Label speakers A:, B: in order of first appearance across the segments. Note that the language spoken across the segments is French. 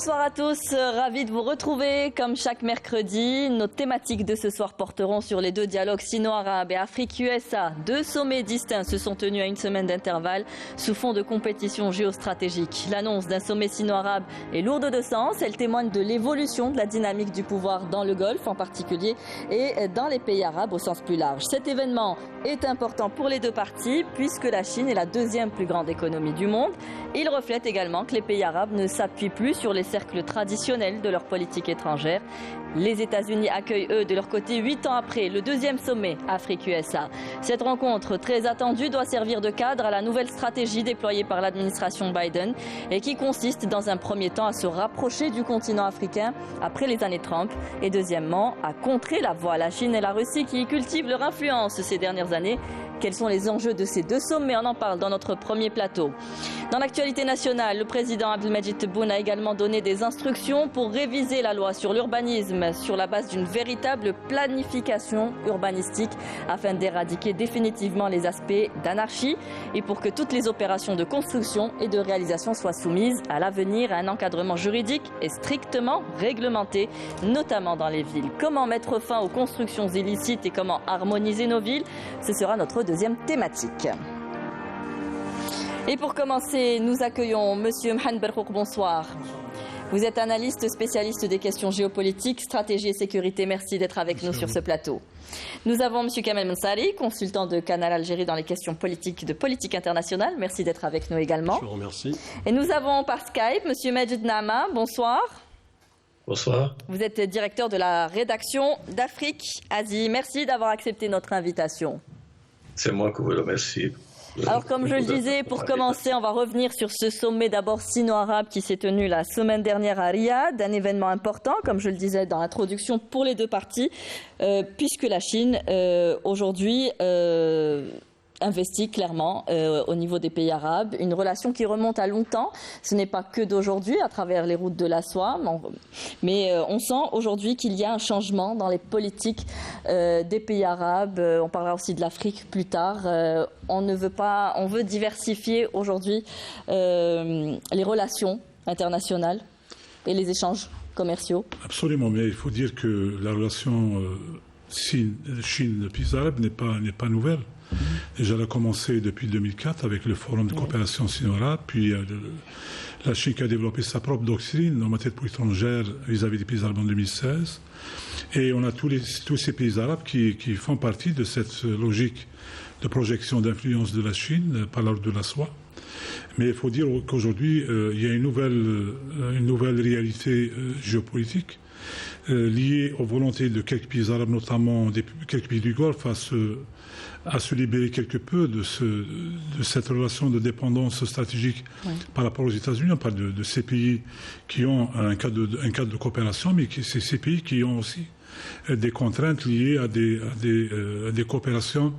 A: Bonsoir à tous, ravi de vous retrouver comme chaque mercredi. Nos thématiques de ce soir porteront sur les deux dialogues sino-arabes et Afrique-USA. Deux sommets distincts se sont tenus à une semaine d'intervalle sous fond de compétition géostratégique. L'annonce d'un sommet sino-arabe est lourde de sens. Elle témoigne de l'évolution de la dynamique du pouvoir dans le Golfe en particulier et dans les pays arabes au sens plus large. Cet événement est important pour les deux parties puisque la Chine est la deuxième plus grande économie du monde. Il reflète également que les pays arabes ne s'appuient plus sur les cercles traditionnels de leur politique étrangère. Les États-Unis accueillent, eux, de leur côté, 8 ans après, le deuxième sommet Afrique-USA. Cette rencontre, très attendue, doit servir de cadre à la nouvelle stratégie déployée par l'administration Biden et qui consiste, dans un premier temps, à se rapprocher du continent africain après les années Trump et, deuxièmement, à contrer la voie à la Chine et la Russie qui cultivent leur influence ces dernières années. Quels sont les enjeux de ces deux sommets? On en parle dans notre premier plateau. Dans l'actualité nationale, le président Abdelmadjid Tebboune a également donné des instructions pour réviser la loi sur l'urbanisme sur la base d'une véritable planification urbanistique afin d'éradiquer définitivement les aspects d'anarchie et pour que toutes les opérations de construction et de réalisation soient soumises à l'avenir à un encadrement juridique et strictement réglementé, notamment dans les villes. Comment mettre fin aux constructions illicites et comment harmoniser nos villes? Ce sera notre deuxième thématique. Et pour commencer, nous accueillons Monsieur Mohamed Berhouk. Bonsoir. Vous êtes analyste spécialiste des questions géopolitiques, stratégie et sécurité. Merci d'être avec nous sur ce plateau. Nous avons Monsieur Kamel Mensari, consultant de Canal Algérie dans les questions politiques de politique internationale. Merci d'être avec nous également.
B: Je vous remercie.
A: Et nous avons par Skype Monsieur Majid Nama. Bonsoir.
B: Bonsoir.
A: Vous êtes directeur de la rédaction d'Afrique-Asie. Merci d'avoir accepté notre invitation.
B: C'est moi que vous remercie.
A: Alors, comme je le disais, pour commencer, on va revenir sur ce sommet d'abord sino-arabe qui s'est tenu la semaine dernière à Riyad, un événement important, comme je le disais dans l'introduction, pour les deux parties, puisque la Chine, aujourd'hui, investit clairement au niveau des pays arabes, une relation qui remonte à longtemps. Ce n'est pas que d'aujourd'hui, à travers les routes de la soie, mais on sent aujourd'hui qu'il y a un changement dans les politiques des pays arabes. On parlera aussi de l'Afrique plus tard. On veut diversifier aujourd'hui les relations internationales et les échanges commerciaux.
C: Absolument, mais il faut dire que la relation Chine-pays arabe n'est pas nouvelle. Déjà, elle a commencé depuis 2004 avec le Forum de coopération sino-arabe, puis la Chine qui a développé sa propre doctrine en matière de politique étrangère vis-à-vis des pays arabes en 2016. Et on a tous ces pays arabes qui font partie de cette logique de projection d'influence de la Chine par l'ordre de la soie. Mais il faut dire qu'aujourd'hui, il y a une nouvelle réalité géopolitique liée aux volontés de quelques pays arabes, notamment quelques pays du Golfe, à se libérer quelque peu de cette relation de dépendance stratégique par rapport aux États-Unis. On parle de ces pays qui ont un cadre de coopération, mais c'est ces pays qui ont aussi des contraintes liées à des coopérations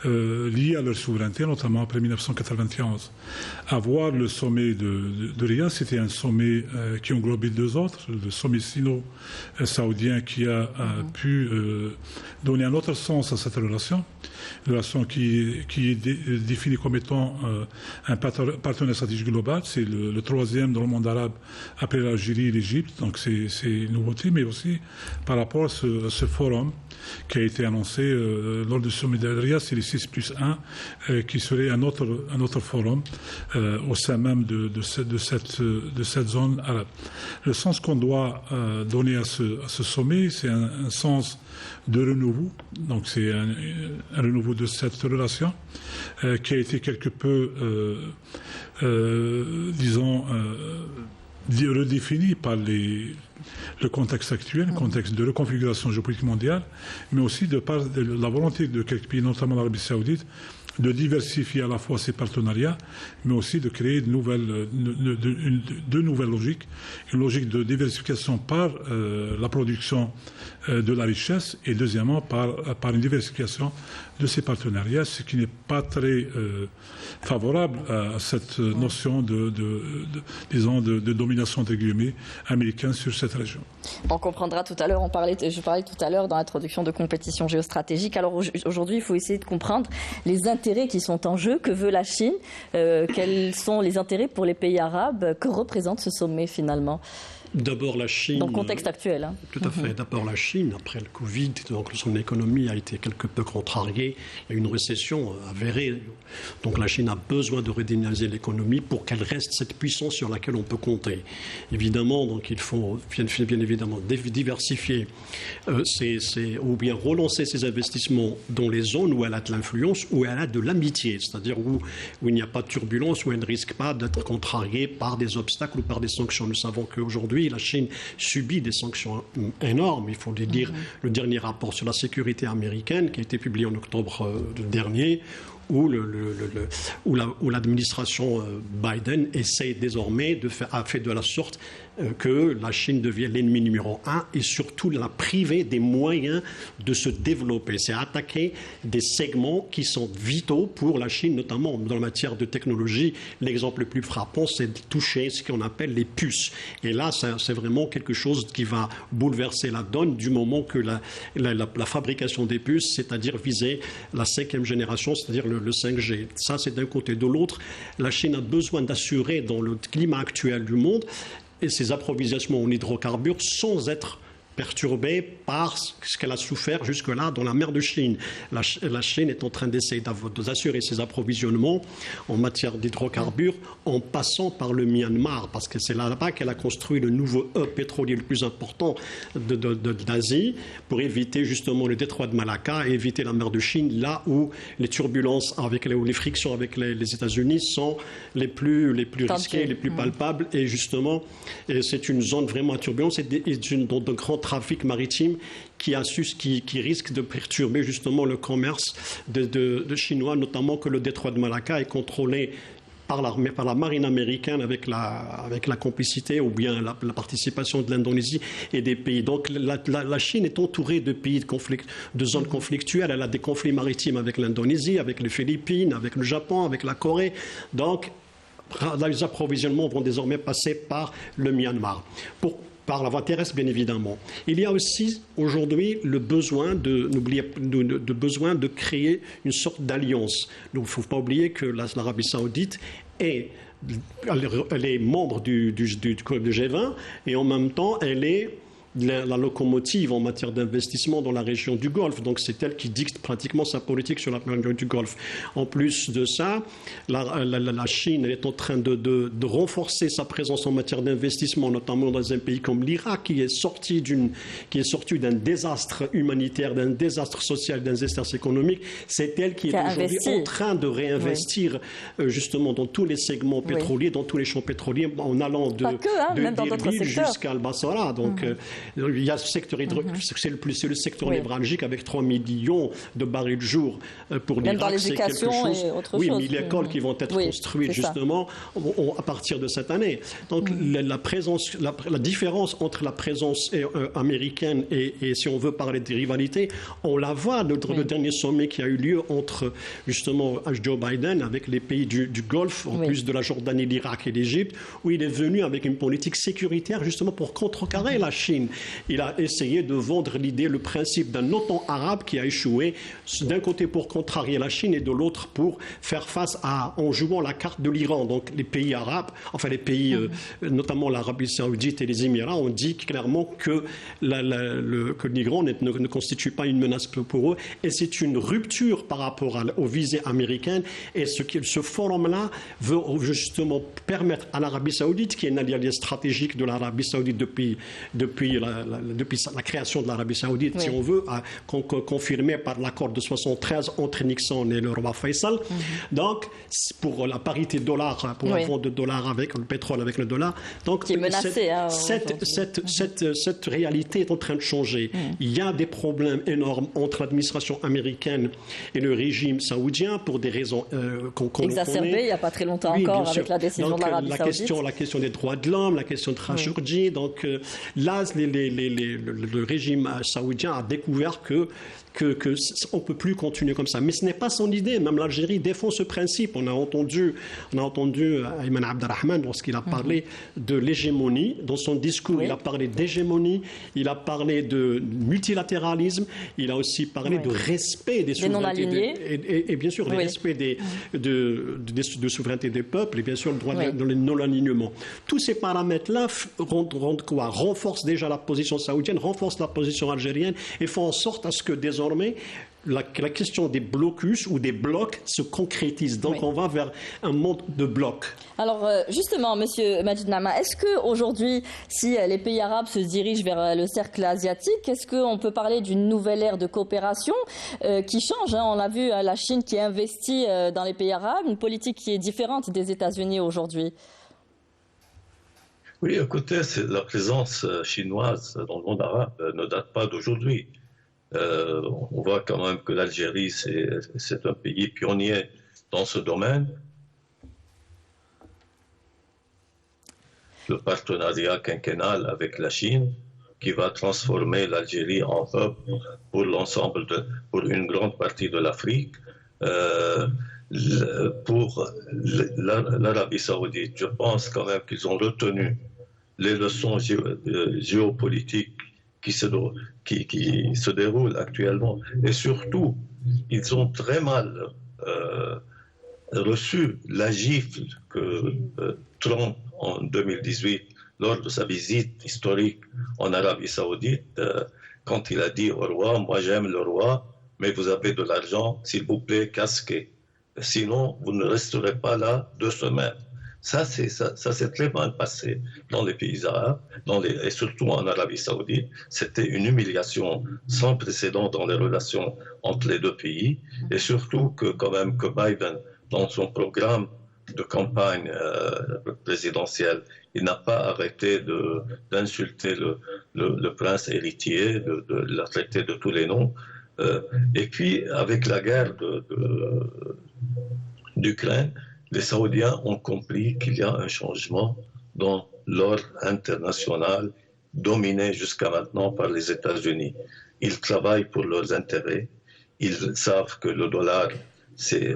C: liées à leur souveraineté, notamment après 1991. Avoir le sommet de Riyad, c'était un sommet qui englobait deux autres, le sommet sino-saoudien qui a pu donner un autre sens à cette relation qui est définie comme étant un partenaire stratégique global. C'est le troisième dans le monde arabe après l'Algérie et l'Égypte, donc c'est une nouveauté, mais aussi par rapport à ce forum qui a été annoncé lors du sommet de Riyad, c'est les 6+1 qui serait un autre forum au sein même de cette zone arabe. Le sens qu'on doit donner à ce sommet, c'est un sens de renouveau. Donc c'est un renouveau de cette relation qui a été quelque peu, redéfini par le contexte actuel, le contexte de reconfiguration géopolitique mondiale, mais aussi de la volonté de quelques pays, notamment l'Arabie saoudite, de diversifier à la fois ces partenariats, mais aussi de créer deux nouvelles logiques. Une logique de diversification par la production de la richesse et deuxièmement par une diversification de ces partenariats, ce qui n'est pas très favorable à cette notion de domination entre guillemets américaine sur cette région.
A: On comprendra tout à l'heure, je parlais tout à l'heure dans l'introduction de compétition géostratégique. Alors aujourd'hui, il faut essayer de comprendre les intérêts qui sont en jeu, que veut la Chine, quels sont les intérêts pour les pays arabes, que représente ce sommet finalement.
D: D'abord la Chine.
A: Dans le contexte actuel. Hein.
D: Tout à fait. D'abord la Chine, après le Covid, donc son économie a été quelque peu contrariée. Il y a eu une récession avérée. Donc la Chine a besoin de redynamiser l'économie pour qu'elle reste cette puissance sur laquelle on peut compter. Évidemment, donc il faut bien évidemment diversifier ou bien relancer ses investissements dans les zones où elle a de l'influence, où elle a de l'amitié, c'est-à-dire où il n'y a pas de turbulence, où elle ne risque pas d'être contrariée par des obstacles ou par des sanctions. Nous savons qu'aujourd'hui, la Chine subit des sanctions énormes. Il faut le dire, le dernier rapport sur la sécurité américaine qui a été publié en octobre dernier, où l'administration Biden essaie désormais a fait de la sorte que la Chine devienne l'ennemi numéro 1 et surtout la priver des moyens de se développer. C'est attaquer des segments qui sont vitaux pour la Chine, notamment dans la matière de technologie. L'exemple le plus frappant, c'est de toucher ce qu'on appelle les puces. Et là, c'est vraiment quelque chose qui va bouleverser la donne du moment que la fabrication des puces, c'est-à-dire viser la 5e génération, c'est-à-dire le 5G. Ça, c'est d'un côté. De l'autre, la Chine a besoin d'assurer dans le climat actuel du monde et ses approvisionnements en hydrocarbures sans être perturbée par ce qu'elle a souffert jusque-là dans la mer de Chine. La Chine est en train d'essayer d'assurer ses approvisionnements en matière d'hydrocarbures en passant par le Myanmar, parce que c'est là-bas qu'elle a construit le nouveau hub pétrolier le plus important d'Asie pour éviter justement le détroit de Malacca et éviter la mer de Chine, là où les turbulences, où les frictions avec les États-Unis sont les plus risquées, les plus palpables. Et justement, c'est une zone vraiment à turbulence et de grand trafic maritime qui risque de perturber justement le commerce de Chinois, notamment que le détroit de Malacca est contrôlé par la marine américaine avec la complicité ou bien la participation de l'Indonésie et des pays. Donc la Chine est entourée de pays de zones conflictuelles. Elle a des conflits maritimes avec l'Indonésie, avec les Philippines, avec le Japon, avec la Corée. Donc les approvisionnements vont désormais passer par le Myanmar. Par la voie terrestre, bien évidemment. Il y a aussi aujourd'hui le besoin de créer une sorte d'alliance. Donc, il ne faut pas oublier que l'Arabie saoudite elle est membre du G20 et en même temps, elle est la locomotive en matière d'investissement dans la région du Golfe. Donc c'est elle qui dicte pratiquement sa politique sur la région du Golfe. En plus de ça, la Chine est en train de renforcer sa présence en matière d'investissement, notamment dans un pays comme l'Irak, qui est sorti d'un désastre humanitaire, d'un désastre social, d'un désastre économique. C'est elle qui est aujourd'hui en train de réinvestir justement dans tous les segments pétroliers, dans tous les champs pétroliers, en allant de Dirbil jusqu'à Al-Basra. Donc il y a ce secteur c'est le secteur névralgique avec 3 millions de barils de jour pour l'Irak.
A: Même dans l'éducation et autre chose.
D: Oui, mais les écoles qui vont être construites justement à partir de cette année. Donc la différence entre la présence américaine et si on veut parler des rivalités, on la voit dans le dernier sommet qui a eu lieu entre justement Joe Biden avec les pays du Golfe, en plus de la Jordanie, l'Irak et l'Égypte, où il est venu avec une politique sécuritaire justement pour contrecarrer la Chine. Il a essayé de vendre le principe d'un OTAN arabe qui a échoué, d'un côté pour contrarier la Chine et de l'autre pour faire face en jouant la carte de l'Iran. Donc les pays arabes, enfin les pays, notamment l'Arabie saoudite et les Émirats, ont dit clairement que l'Iran ne constitue pas une menace pour eux et c'est une rupture par rapport aux visées américaines. Et ce forum-là veut justement permettre à l'Arabie saoudite, qui est un allié stratégique de l'Arabie saoudite depuis la création de l'Arabie saoudite, si on veut, confirmé par l'accord de 73 entre Nixon et le roi Faisal. Donc, pour la parité dollar, pour la vente de dollars avec le pétrole, avec le dollar. Donc,
A: qui est menacée.
D: Cette réalité est en train de changer. Il y a des problèmes énormes entre l'administration américaine et le régime saoudien pour des raisons qu'on connaît.
A: Exacerbé il n'y a pas très longtemps encore avec la décision de l'Arabie saoudite.
D: La question des droits de l'homme, la question de Khashoggi. Donc là, le régime saoudien a découvert que on ne peut plus continuer comme ça. Mais ce n'est pas son idée. Même l'Algérie défend ce principe. On a entendu Ayman Abderrahman lorsqu'il a parlé de l'hégémonie. Dans son discours, il a parlé d'hégémonie, il a parlé de multilatéralisme, il a aussi parlé de respect des souverainetés et bien sûr le respect de souveraineté des peuples et bien sûr le droit de non-alignement. Tous ces paramètres-là rendent quoi? Renforcent déjà la position saoudienne, renforcent la position algérienne et font en sorte à ce que désormais la question des blocus ou des blocs se concrétise. Donc on va vers un monde de blocs.
A: Alors justement, Monsieur Majid Nama, est-ce qu'aujourd'hui, si les pays arabes se dirigent vers le cercle asiatique, est-ce qu'on peut parler d'une nouvelle ère de coopération qui change, hein? On a vu la Chine qui investit dans les pays arabes, une politique qui est différente des États-Unis aujourd'hui.
B: Oui, écoutez, la présence chinoise dans le monde arabe ne date pas d'aujourd'hui. On voit quand même que l'Algérie, c'est un pays pionnier dans ce domaine. Le partenariat quinquennal avec la Chine, qui va transformer l'Algérie en hub pour une grande partie de l'Afrique. Pour l'Arabie saoudite, je pense quand même qu'ils ont retenu les leçons géopolitiques qui se déroulent actuellement. Et surtout, ils ont très mal reçu la gifle que Trump, en 2018, lors de sa visite historique en Arabie saoudite, quand il a dit au roi, moi j'aime le roi, mais vous avez de l'argent, s'il vous plaît, casquez. Sinon, vous ne resterez pas là 2 semaines. Ça s'est très mal passé dans les pays arabes, et surtout en Arabie saoudite. C'était une humiliation sans précédent dans les relations entre les 2 pays. Et surtout que Biden, dans son programme de campagne présidentielle, il n'a pas arrêté d'insulter le prince héritier, de le traiter de tous les noms. Et puis, avec la guerre d'Ukraine, les Saoudiens ont compris qu'il y a un changement dans l'ordre international dominé jusqu'à maintenant par les États-Unis. Ils travaillent pour leurs intérêts. Ils savent que le dollar,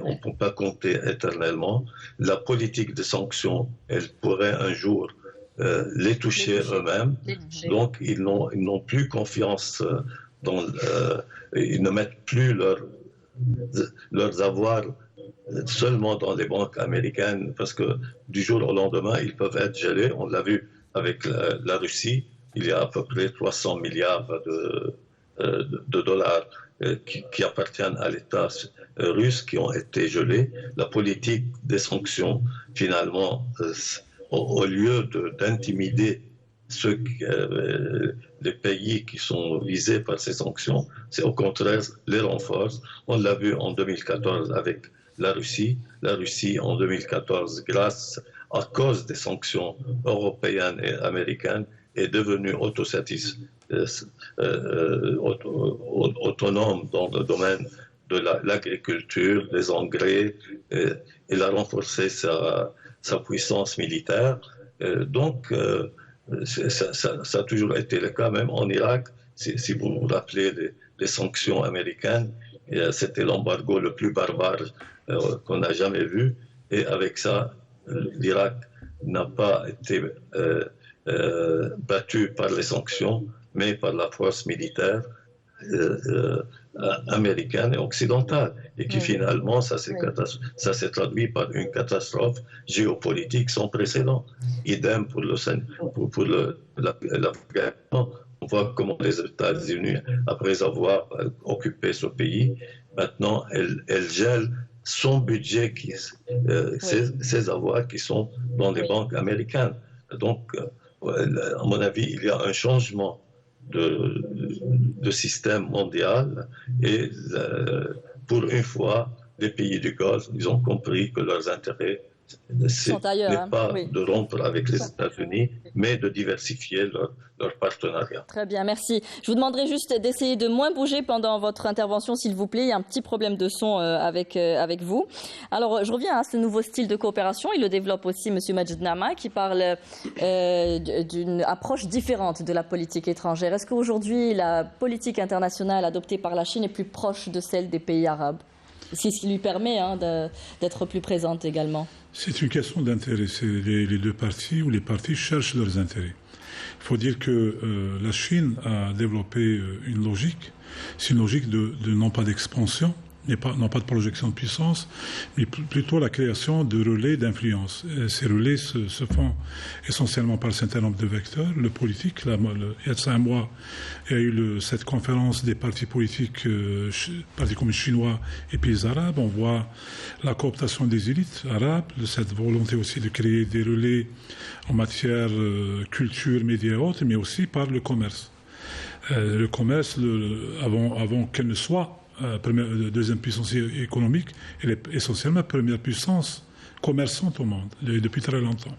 B: on ne peut pas compter éternellement. La politique de sanctions, elle pourrait un jour les toucher eux-mêmes. Donc, ils n'ont plus confiance ils ne mettent plus leurs avoirs seulement dans les banques américaines, parce que du jour au lendemain, ils peuvent être gelés. On l'a vu avec la Russie, il y a à peu près 300 milliards de dollars qui appartiennent à l'État russe qui ont été gelés. La politique des sanctions, finalement, au lieu d'intimider les pays qui sont visés par ces sanctions, c'est au contraire les renforce. On l'a vu en 2014 avec la Russie. La Russie, en 2014, à cause des sanctions européennes et américaines, est devenue autonome dans le domaine de l'agriculture, des engrais. Elle a renforcé sa puissance militaire. Donc, ça a toujours été le cas, même en Irak. Si vous vous rappelez les sanctions américaines, c'était l'embargo le plus barbare qu'on n'a jamais vu. Et avec ça, l'Irak n'a pas été battu par les sanctions, mais par la force militaire américaine et occidentale. Et qui finalement, ça s'est traduit par une catastrophe géopolitique sans précédent. Idem pour l'Afghanistan. On voit comment les États-Unis, après avoir occupé ce pays, maintenant, elles gèlent son budget, ses avoirs qui sont dans les banques américaines. Donc, à mon avis, il y a un changement de système mondial et pour une fois, les pays du Golfe, ils ont compris que leurs intérêts
A: ailleurs,
B: n'est pas de rompre avec les États-Unis, mais de diversifier leur partenariat.
A: Très bien, merci. Je vous demanderai juste d'essayer de moins bouger pendant votre intervention, s'il vous plaît. Il y a un petit problème de son avec vous. Alors, je reviens à ce nouveau style de coopération. Il le développe aussi M. Majid Nama, qui parle d'une approche différente de la politique étrangère. Est-ce qu'aujourd'hui, la politique internationale adoptée par la Chine est plus proche de celle des pays arabes? C'est ce qui lui permet d'être plus présente également.
C: C'est une question d'intérêt. Les deux parties ou les parties cherchent leurs intérêts. Il faut dire que la Chine a développé une logique. C'est une logique non pas d'expansion, non pas de projection de puissance, mais plutôt la création de relais d'influence. Ces relais se font essentiellement par un certain nombre de vecteurs. Le politique, il y a de ça un mois, il y a eu cette conférence des partis politiques, partis communistes chinois et pays arabes. On voit la cooptation des élites arabes, cette volonté aussi de créer des relais en matière culture, médias et autres, mais aussi par le commerce. Le commerce, avant qu'elle ne soit deuxième puissance économique, elle est essentiellement première puissance commerçante au monde, depuis très longtemps.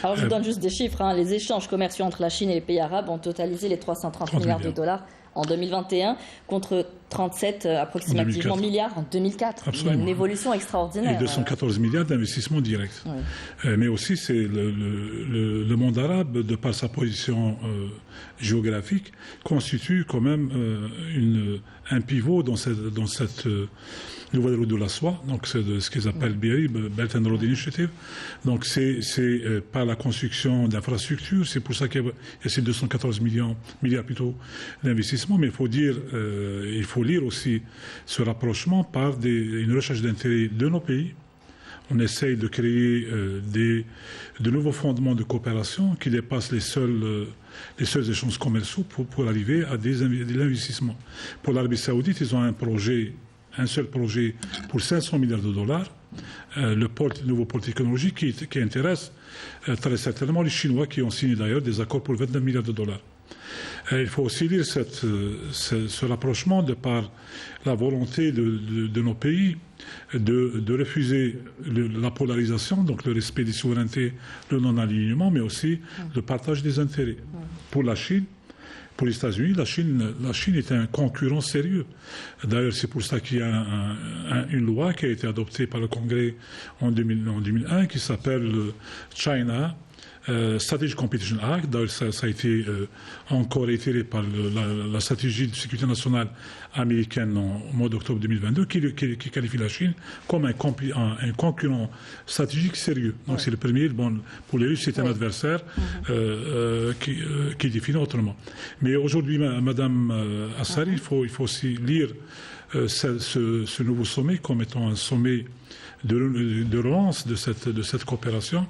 A: Alors je vous donne juste des chiffres. Les échanges commerciaux entre la Chine et les pays arabes ont totalisé les 330 milliards de dollars en 2021 contre 37 approximativement milliards en 2004.
C: Absolument.
A: Il y a une évolution extraordinaire.
C: Et 214 milliards d'investissements directs. Oui. Mais aussi, c'est le monde arabe, de par sa position géographique, constitue quand même un pivot dans cette nouvelle route de la soie. Donc, c'est ce qu'ils appellent BRI, Belt and Road Initiative. Donc, c'est par la construction d'infrastructures. C'est pour ça qu'il y a ces 214 milliards plutôt d'investissements. Mais il faut lire aussi ce rapprochement par une recherche d'intérêt de nos pays. On essaye de créer de nouveaux fondements de coopération qui dépassent les seuls échanges commerciaux pour arriver à de l'investissement. Pour l'Arabie Saoudite, ils ont un seul projet pour 500 milliards de dollars, le nouveau pôle technologique qui intéresse très certainement les Chinois qui ont signé d'ailleurs des accords pour 29 milliards de dollars. Il faut aussi lire ce rapprochement de par la volonté de nos pays de refuser la polarisation, donc le respect des souverainetés, le non-alignement, mais aussi le partage des intérêts. Pour la Chine, pour les États-Unis, la Chine est un concurrent sérieux. D'ailleurs, c'est pour ça qu'il y a une loi qui a été adoptée par le Congrès en 2001 qui s'appelle le China Strategic Competition Act. D'ailleurs, ça a été encore réitéré par la stratégie de sécurité nationale américaine au mois d'octobre 2022 qui qualifie la Chine comme un concurrent stratégique sérieux. Donc c'est le premier. Bon, pour les Russes, c'est un adversaire qui est défini autrement. Mais aujourd'hui, Madame Assari, il faut aussi lire ce nouveau sommet comme étant un sommet de relance de cette coopération.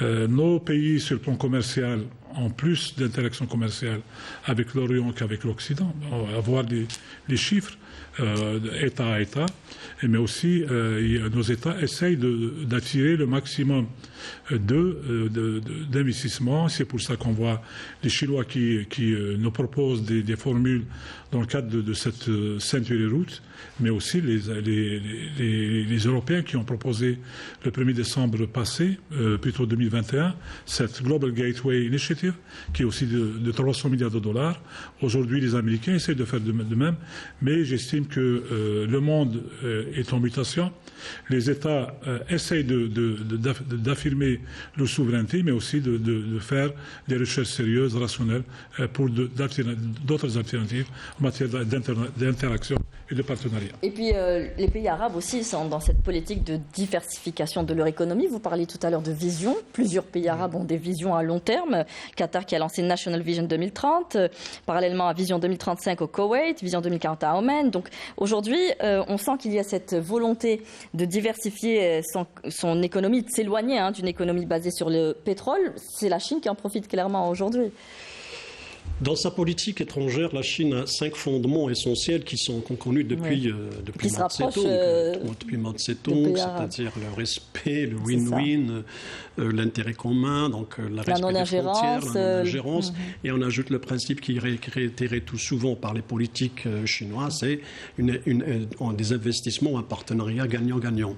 C: Nos pays, sur le plan commercial, ont plus d'interactions commerciales avec l'Orient qu'avec l'Occident. On va avoir les chiffres État à État, mais aussi nos États essayent d'attirer le maximum d'investissements. C'est pour ça qu'on voit les Chinois qui nous proposent des formules dans le cadre de cette ceinture et route, mais aussi les Européens qui ont proposé le 1er décembre passé, plutôt 2021, cette Global Gateway Initiative, qui est aussi de 300 milliards de dollars. Aujourd'hui, les Américains essayent de faire de même, mais j'estime que le monde est en mutation. Les États essayent d'affirmer leur souveraineté, mais aussi de faire des recherches sérieuses, rationnelles, pour d'autres alternatives en matière d'interaction et de partenariat.
A: Et puis, les pays arabes aussi sont dans cette politique de diversification de leur économie. Vous parliez tout à l'heure de vision. Plusieurs pays arabes ont des visions à long terme. Qatar qui a lancé National Vision 2030, parallèlement à Vision 2035 au Koweït, Vision 2040 à Oman. Donc aujourd'hui, on sent qu'il y a cette volonté de diversifier son économie, de s'éloigner d'une économie basée sur le pétrole. C'est la Chine qui en profite clairement aujourd'hui.
D: Dans sa politique étrangère, la Chine a 5 fondements essentiels qui sont connus depuis Mao Tse-tung, c'est-à-dire le respect, le win-win, l'intérêt commun, donc la respect des frontières, la non-ingérence. Et on ajoute le principe qui est réitéré tout souvent par les politiques chinois, c'est des investissements, un partenariat gagnant-gagnant.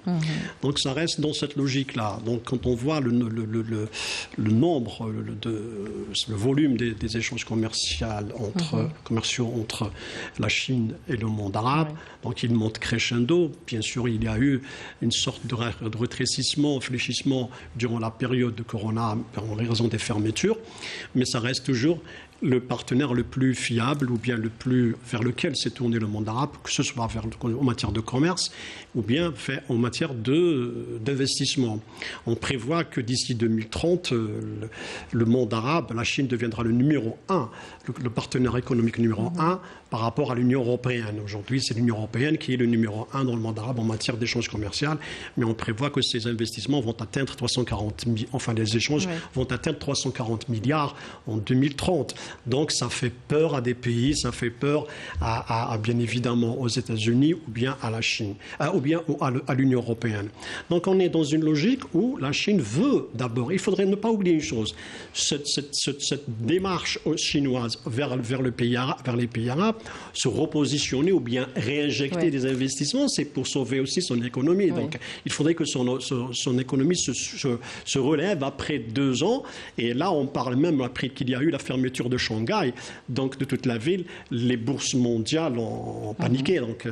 D: Donc ça reste dans cette logique-là. Donc quand on voit le nombre, le volume des échanges commerciaux entre la Chine et le monde arabe, donc il monte crescendo. Bien sûr, il y a eu une sorte de rétrécissement, fléchissement durant la période de Corona en raison des fermetures, mais ça reste toujours le partenaire le plus fiable ou bien le plus vers lequel s'est tourné le monde arabe, que ce soit en matière de commerce ou bien en matière d'investissement. On prévoit que d'ici 2030, le monde arabe, la Chine deviendra le numéro 1, le partenaire économique numéro 1 par rapport à l'Union européenne. Aujourd'hui, c'est l'Union européenne qui est le numéro 1 dans le monde arabe en matière d'échanges commerciaux, mais on prévoit que ces investissements vont atteindre les échanges vont atteindre 340 milliards en 2030. Donc ça fait peur à des pays, ça fait peur à bien évidemment aux États-Unis ou bien à la Chine, ou bien à l'Union européenne. Donc on est dans une logique où la Chine veut d'abord, il faudrait ne pas oublier une chose, cette démarche chinoise vers les pays arabes, se repositionner ou bien réinjecter des investissements, c'est pour sauver aussi son économie. Donc il faudrait que son économie se relève après 2 ans, et là on parle même après qu'il y a eu la fermeture de Shanghai, donc de toute la ville, les bourses mondiales ont paniqué, donc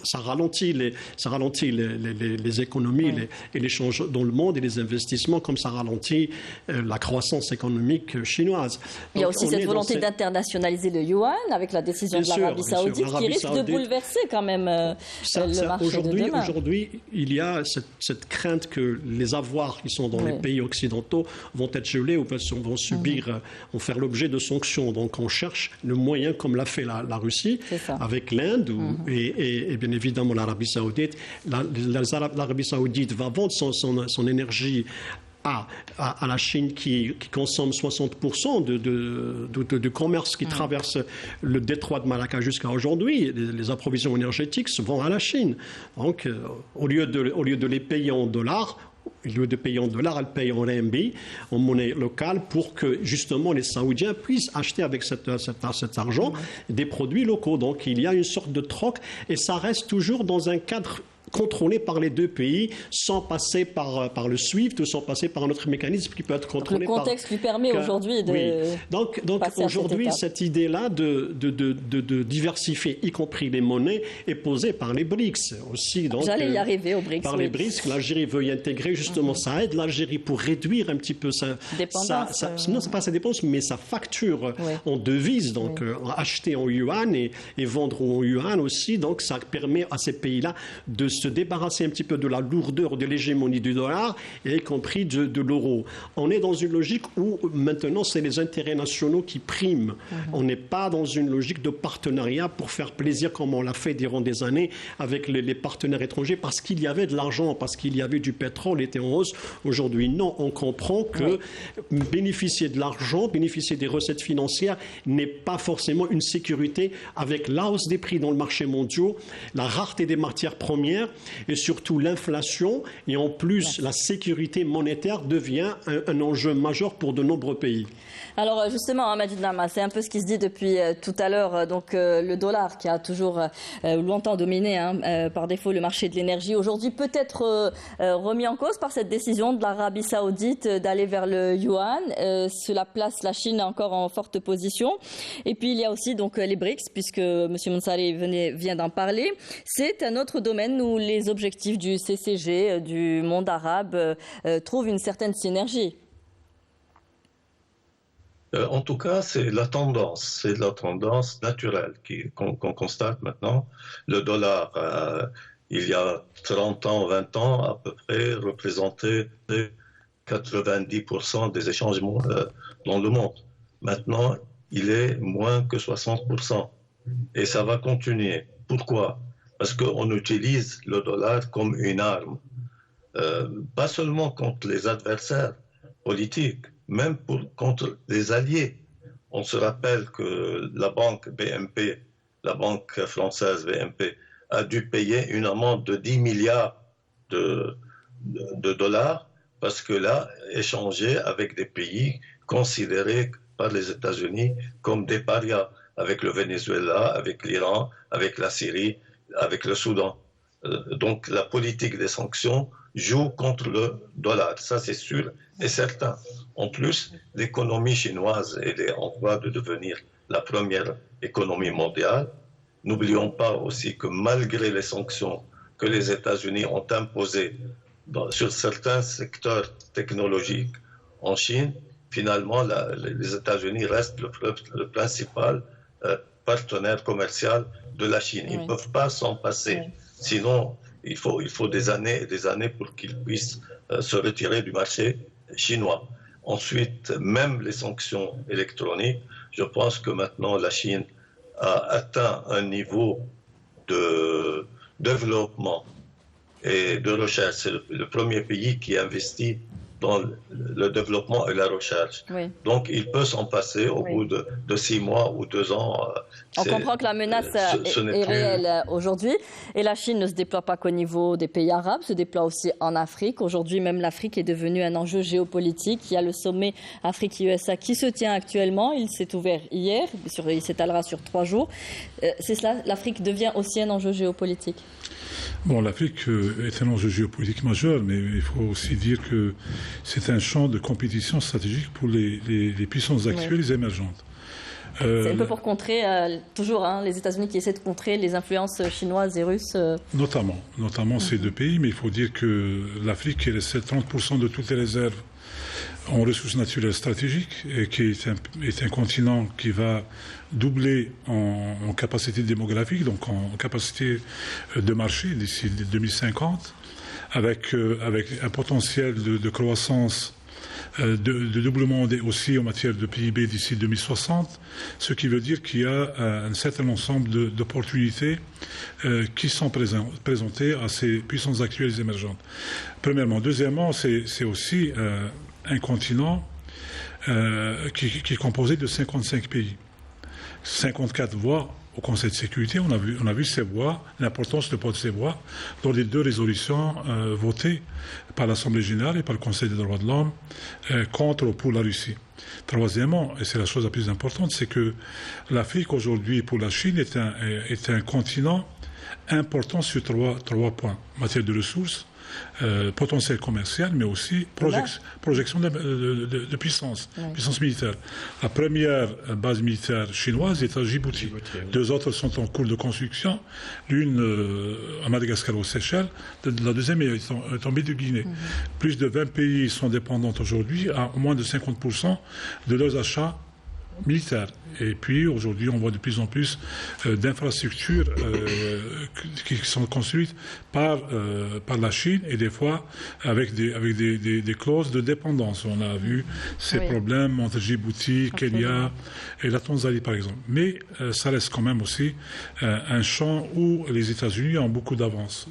D: ça ralentit les économies et l'échange dans le monde et les investissements, comme ça ralentit la croissance économique chinoise. Donc,
A: il y a aussi cette volonté d'internationaliser le yuan avec la décision de l'Arabie Saoudite qui risque de bouleverser quand même le marché de demain.
D: Aujourd'hui, il y a cette crainte que les avoirs qui sont dans les pays occidentaux vont être gelés ou vont subir, vont faire l'objet de sanctions. Donc on cherche le moyen, comme l'a fait la Russie, avec l'Inde et bien évidemment l'Arabie Saoudite. L'Arabie Saoudite va vendre son énergie à la Chine qui consomme 60% de commerce qui traverse le détroit de Malacca jusqu'à aujourd'hui. Les approvisionnements énergétiques se vont à la Chine. Donc, au lieu de les payer en dollars, au lieu de payer en dollars, elle paye en RMB, en monnaie locale, pour que justement les Saoudiens puissent acheter avec cet argent des produits locaux. Donc il y a une sorte de troc et ça reste toujours dans un cadre contrôlé par les 2 pays sans passer par le SWIFT ou sans passer par un autre mécanisme qui peut être contrôlé par...
A: Le contexte lui permet aujourd'hui de...
D: Oui. Donc aujourd'hui, cette idée-là de diversifier, y compris les monnaies, est posée par les BRICS aussi.
A: J'allais y arriver aux BRICS.
D: Par les BRICS, l'Algérie veut y intégrer justement, ça aide l'Algérie pour réduire un petit peu sa dépendance. Non, c'est pas sa dépense, mais sa facture en devise, donc acheter en yuan et vendre en yuan aussi. Donc ça permet à ces pays-là de se débarrasser un petit peu de la lourdeur de l'hégémonie du dollar, et y compris de l'euro. On est dans une logique où maintenant c'est les intérêts nationaux qui priment. On n'est pas dans une logique de partenariat pour faire plaisir comme on l'a fait durant des années avec les partenaires étrangers parce qu'il y avait de l'argent, parce qu'il y avait du pétrole, était en hausse. Aujourd'hui, non, on comprend que bénéficier de l'argent, bénéficier des recettes financières n'est pas forcément une sécurité avec la hausse des prix dans le marché mondial, la rareté des matières premières et surtout l'inflation, et en plus la sécurité monétaire devient un enjeu majeur pour de nombreux pays.
A: Alors justement, Majid Nama, c'est un peu ce qui se dit depuis tout à l'heure. Donc le dollar qui a toujours longtemps dominé par défaut le marché de l'énergie, aujourd'hui peut-être remis en cause par cette décision de l'Arabie Saoudite d'aller vers le yuan. Cela place la Chine encore en forte position. Et puis il y a aussi donc les BRICS, puisque M. Monsari vient d'en parler. C'est un autre domaine où les objectifs du CCG, du monde arabe, trouvent une certaine synergie.
B: En tout cas, c'est la tendance naturelle qu'on constate maintenant. Le dollar, il y a 30 ans, 20 ans à peu près, représentait 90% des échanges dans le monde. Maintenant, il est moins que 60%. Et ça va continuer. Pourquoi ? Parce qu'on utilise le dollar comme une arme, pas seulement contre les adversaires politiques, même contre les alliés. On se rappelle que la banque BNP, la banque française BNP, a dû payer une amende de 10 milliards de dollars parce que là, échanger avec des pays considérés par les États-Unis comme des parias, avec le Venezuela, avec l'Iran, avec la Syrie, avec le Soudan. Donc la politique des sanctions joue contre le dollar, ça c'est sûr et certain. En plus, l'économie chinoise, elle est en voie de devenir la première économie mondiale. N'oublions pas aussi que malgré les sanctions que les États-Unis ont imposées sur certains secteurs technologiques en Chine, finalement, les États-Unis restent le principal partenaire commercial de la Chine. Ils ne peuvent pas s'en passer. Sinon, il faut des années et des années pour qu'ils puissent se retirer du marché chinois. Ensuite, même les sanctions électroniques, je pense que maintenant la Chine a atteint un niveau de développement et de recherche. C'est le premier pays qui investit dans le développement et la recherche. Oui. Donc, il peut s'en passer au bout de 6 mois ou 2 ans.
A: On comprend que la menace est réelle aujourd'hui. Et la Chine ne se déploie pas qu'au niveau des pays arabes, se déploie aussi en Afrique. Aujourd'hui, même l'Afrique est devenue un enjeu géopolitique. Il y a le sommet Afrique-USA qui se tient actuellement. Il s'est ouvert hier. Il s'étalera sur 3 jours. C'est cela, l'Afrique devient aussi un enjeu géopolitique.
C: Bon, l'Afrique est un enjeu géopolitique majeur, mais il faut aussi dire que c'est un champ de compétition stratégique pour les puissances actuelles et émergentes.
A: C'est un peu pour contrer, toujours, les États-Unis qui essaient de contrer les influences chinoises et russes.
C: Notamment ces deux pays, mais il faut dire que l'Afrique est 30% de toutes les réserves en ressources naturelles stratégiques et qui est un continent qui va doubler en capacité démographique, donc en capacité de marché d'ici 2050, avec un potentiel de croissance de doublement aussi en matière de PIB d'ici 2060, ce qui veut dire qu'il y a un certain ensemble d'opportunités qui sont présentées à ces puissances actuelles et émergentes. Premièrement. Deuxièmement, c'est aussi un continent qui est composé de 55 pays. 54 voix au Conseil de sécurité. On a vu ces voix, l'importance de porter ces voix dans les 2 résolutions votées par l'Assemblée générale et par le Conseil des droits de l'homme contre ou pour la Russie. Troisièmement, et c'est la chose la plus importante, c'est que l'Afrique aujourd'hui pour la Chine est un continent important sur 3 points. En matière de ressources, potentiel commercial, mais aussi projection de puissance, puissance militaire. La première base militaire chinoise est à Djibouti. 2 autres sont en cours de construction, l'une à Madagascar aux Seychelles, la deuxième est en baie de Guinée. Plus de 20 pays sont dépendants aujourd'hui à moins de 50% de leurs achats militaires. Et puis aujourd'hui, on voit de plus en plus d'infrastructures qui sont construites par la Chine et des fois avec des clauses de dépendance. On a vu ces problèmes entre Djibouti, Kenya et la Tanzanie par exemple. Mais ça reste quand même aussi un champ où les États-Unis ont beaucoup d'avance.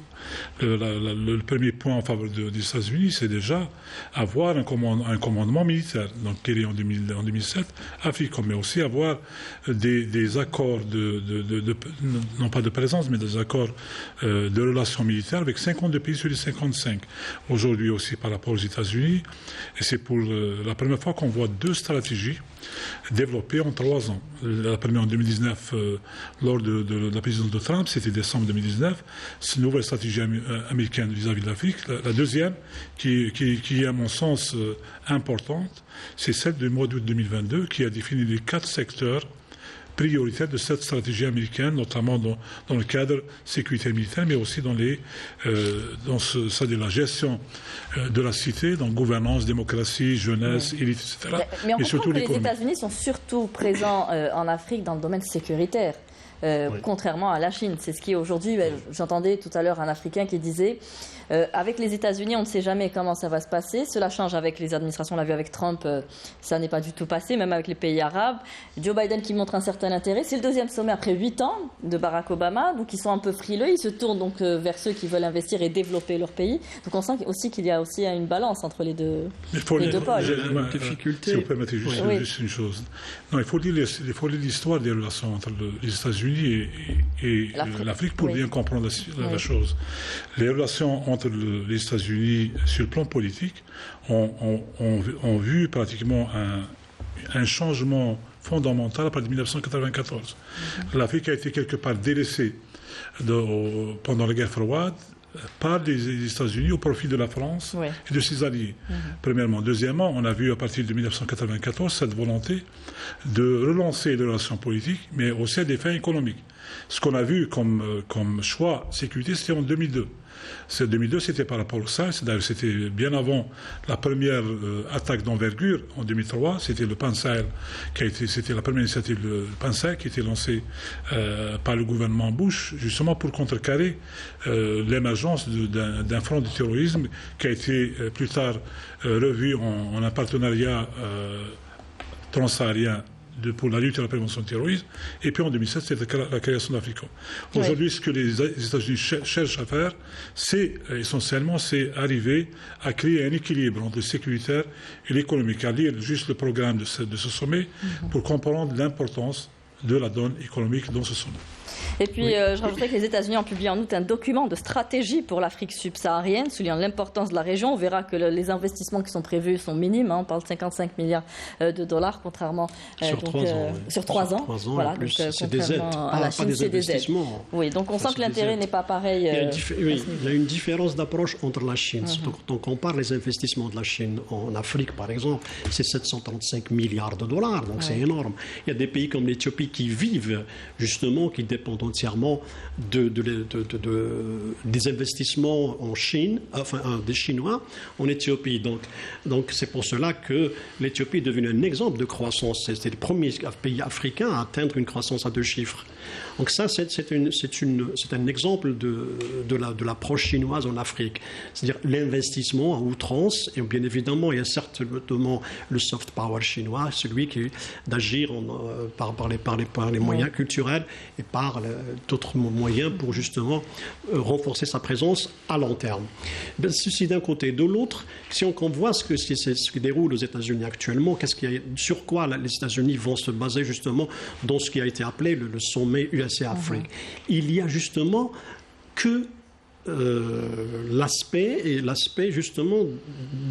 C: Le premier point en faveur des États-Unis, c'est déjà avoir un commandement militaire, donc qui est en 2007, Afrique, mais aussi avoir des accords non pas de présence, mais des accords de relations militaires avec 52 pays sur les 55. Aujourd'hui aussi par rapport aux États-Unis, et c'est pour la première fois qu'on voit 2 stratégies développées en 3 ans. La première en 2019, lors de la présidence de Trump, c'était décembre 2019, c'est une nouvelle stratégie américaine vis-à-vis de l'Afrique. La deuxième, qui est à mon sens importante, c'est celle du mois d'août 2022, qui a défini les 4 secteurs prioritaires de cette stratégie américaine, notamment dans le cadre sécurité militaire, mais aussi dans la gestion de la cité, dans gouvernance, démocratie, jeunesse, élite, etc.
A: Mais on comprend que les États-Unis sont surtout présents en Afrique dans le domaine sécuritaire. contrairement à la Chine. C'est ce qui aujourd'hui, j'entendais tout à l'heure un Africain qui disait avec les États-Unis, on ne sait jamais comment ça va se passer. Cela change avec les administrations. On l'a vu avec Trump, ça n'est pas du tout passé, même avec les pays arabes. Joe Biden qui montre un certain intérêt. C'est le deuxième sommet après 8 ans de Barack Obama, donc ils sont un peu frileux. Ils se tournent donc vers ceux qui veulent investir et développer leur pays. Donc on sent aussi qu'il y a aussi une balance entre les deux pôles.
C: Si vous permettez juste une chose. Non, il faut lire l'histoire des relations entre les États-Unis et l'Afrique pour bien comprendre la chose. Les relations entre les États-Unis sur le plan politique ont vu pratiquement un changement fondamental à partir de 1994. L'Afrique a été quelque part délaissée pendant la guerre froide par les États-Unis au profit de la France et de ses alliés, premièrement. Deuxièmement, on a vu à partir de 1994 cette volonté de relancer les relations politiques, mais aussi à des fins économiques. Ce qu'on a vu comme choix sécurité, c'était en 2002. En 2002, c'était par rapport au Sahel. C'était bien avant la première attaque d'envergure en 2003. C'était le Plan Sahel c'était la première initiative de Plan Sahel qui a été lancée par le gouvernement Bush, justement pour contrecarrer l'émergence d'un front de terrorisme qui a été plus tard revu en un partenariat transsaharien pour la lutte et la prévention du terrorisme. Et puis en 2007, c'est la création d'Africom. Aujourd'hui, ce que les États-Unis cherchent à faire, c'est essentiellement arriver à créer un équilibre entre le sécuritaire et l'économique, à lire juste le programme de ce sommet pour comprendre l'importance de la donne économique dans ce sommet.
A: Et puis, je rajouterais que les États-Unis ont publié en août un document de stratégie pour l'Afrique subsaharienne, soulignant l'importance de la région. On verra que les investissements qui sont prévus sont minimes. On parle de 55 milliards de dollars, contrairement
D: sur 3 ans.
A: Sur 3 ans.
D: Voilà, donc, c'est des aides,
A: à la Chine, c'est des aides. Oui, donc on sent que l'intérêt n'est pas pareil.
D: Il y a une différence d'approche entre la Chine. Quand on compare les investissements de la Chine en Afrique, par exemple, c'est 735 milliards de dollars, donc c'est énorme. Il y a des pays comme l'Éthiopie qui vivent, justement, qui dépendent entièrement des investissements en Chine, des Chinois en Éthiopie. Donc c'est pour cela que l'Éthiopie est devenue un exemple de croissance. C'était le premier pays africain à atteindre une croissance à 2 chiffres. Donc ça, c'est un exemple de l'approche chinoise en Afrique. C'est-à-dire l'investissement à outrance, et bien évidemment, il y a certainement le soft power chinois, celui qui est d'agir par les moyens culturels et par d'autres moyens pour justement renforcer sa présence à long terme. Ceci d'un côté. De l'autre, si on voit ce qui déroule aux États-Unis actuellement, sur quoi les États-Unis vont se baser justement dans ce qui a été appelé le sommet USA-Afrique. Il y a justement que l'aspect justement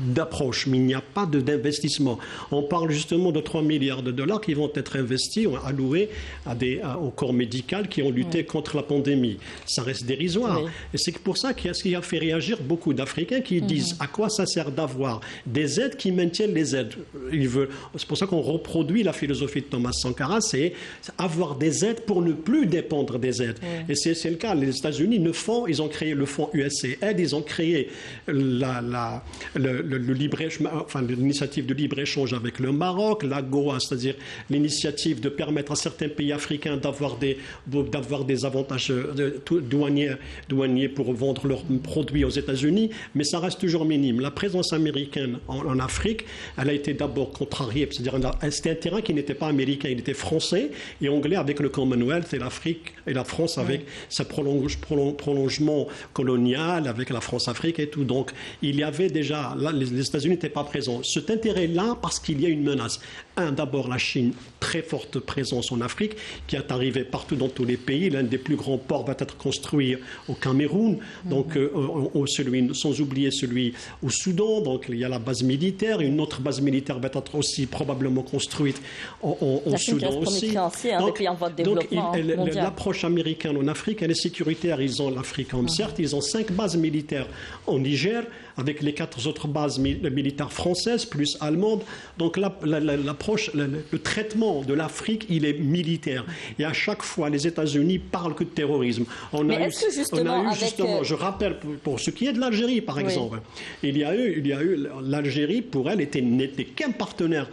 D: d'approche, mais il n'y a pas d'investissement. On parle justement de 3 milliards de dollars qui vont être investis, alloués au corps médical qui ont lutté contre la pandémie. Ça reste dérisoire. Et c'est pour ça qu'il y a fait réagir beaucoup d'Africains qui disent à quoi ça sert d'avoir des aides qui maintiennent les aides. C'est pour ça qu'on reproduit la philosophie de Thomas Sankara, c'est avoir des aides pour ne plus dépendre des aides. Et c'est le cas. Les États-Unis ils ont créé le fonds USAID, ils ont créé l'initiative de libre-échange avec le Maroc, l'AGOA, c'est-à-dire l'initiative de permettre à certains pays africains d'avoir des avantages douaniers pour vendre leurs produits aux États-Unis, mais ça reste toujours minime. La présence américaine en Afrique, elle a été d'abord contrariée, c'est-à-dire c'était un terrain qui n'était pas américain, il était français et anglais avec le Commonwealth et l'Afrique et la France avec sa prolongement colonial avec la France-Afrique et tout. Donc, il y avait déjà... Là, les États-Unis n'étaient pas présents. Cet intérêt-là, parce qu'il y a une menace. D'abord, la Chine, très forte présence en Afrique, qui est arrivée partout dans tous les pays. L'un des plus grands ports va être construit au Cameroun, donc, sans oublier celui au Soudan. Donc, il y a la base militaire. Une autre base militaire va être aussi probablement construite au Soudan aussi.
A: Donc, l'approche
D: américaine en Afrique, elle est sécuritaire. Ils ont l'Afrique, certes, ils ont 5 bases militaires au Niger, avec les 4 autres bases militaires françaises, plus allemandes. Donc l'approche, le traitement de l'Afrique, il est militaire. Et à chaque fois, les États-Unis parlent que de terrorisme.
A: Mais est-ce que justement,
D: je rappelle, pour ce qui est de l'Algérie, par exemple, il y a eu l'Algérie, pour elle, n'était qu'un partenaire,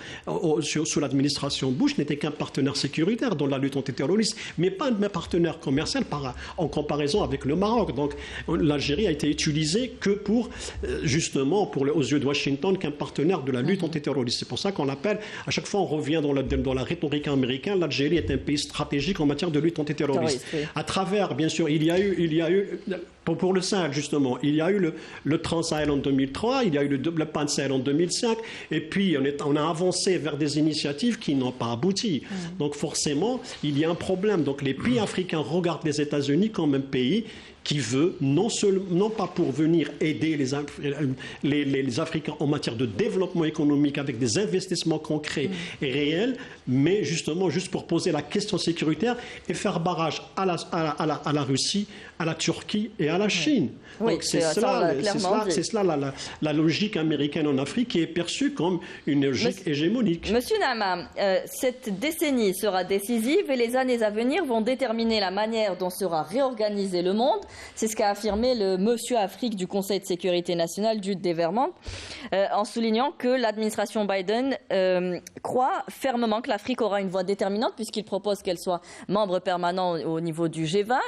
D: sous l'administration Bush, n'était qu'un partenaire sécuritaire dans la lutte antiterroriste, mais pas un partenaire commercial en comparaison avec le Maroc. Donc l'Algérie a été utilisée que pour, justement, aux yeux de Washington, qu'un partenaire de la lutte antiterroriste. C'est pour ça qu'on appelle, à chaque fois on revient dans la rhétorique américaine, l'Algérie est un pays stratégique en matière de lutte antiterroriste. À travers, bien sûr, il y a eu pour le Sahel, justement, il y a eu le Trans-Sahel en 2003, il y a eu le Pan-Sahel en 2005, et puis on a avancé vers des initiatives qui n'ont pas abouti. Donc forcément, il y a un problème. Donc les pays africains regardent les États-Unis comme un pays qui veut non pas pour venir aider les Africains en matière de développement économique avec des investissements concrets et réels, mais justement juste pour poser la question sécuritaire et faire barrage à la Russie, à la Turquie et à la Chine.
A: Oui,
D: donc c'est cela la logique américaine en Afrique qui est perçue comme une logique hégémonique.
A: Monsieur Nama, cette décennie sera décisive et les années à venir vont déterminer la manière dont sera réorganisé le monde. C'est ce qu'a affirmé le monsieur Afrique du Conseil de sécurité nationale, Jude Deverman, en soulignant que l'administration Biden croit fermement que l'Afrique aura une voix déterminante puisqu'il propose qu'elle soit membre permanent au niveau du G20.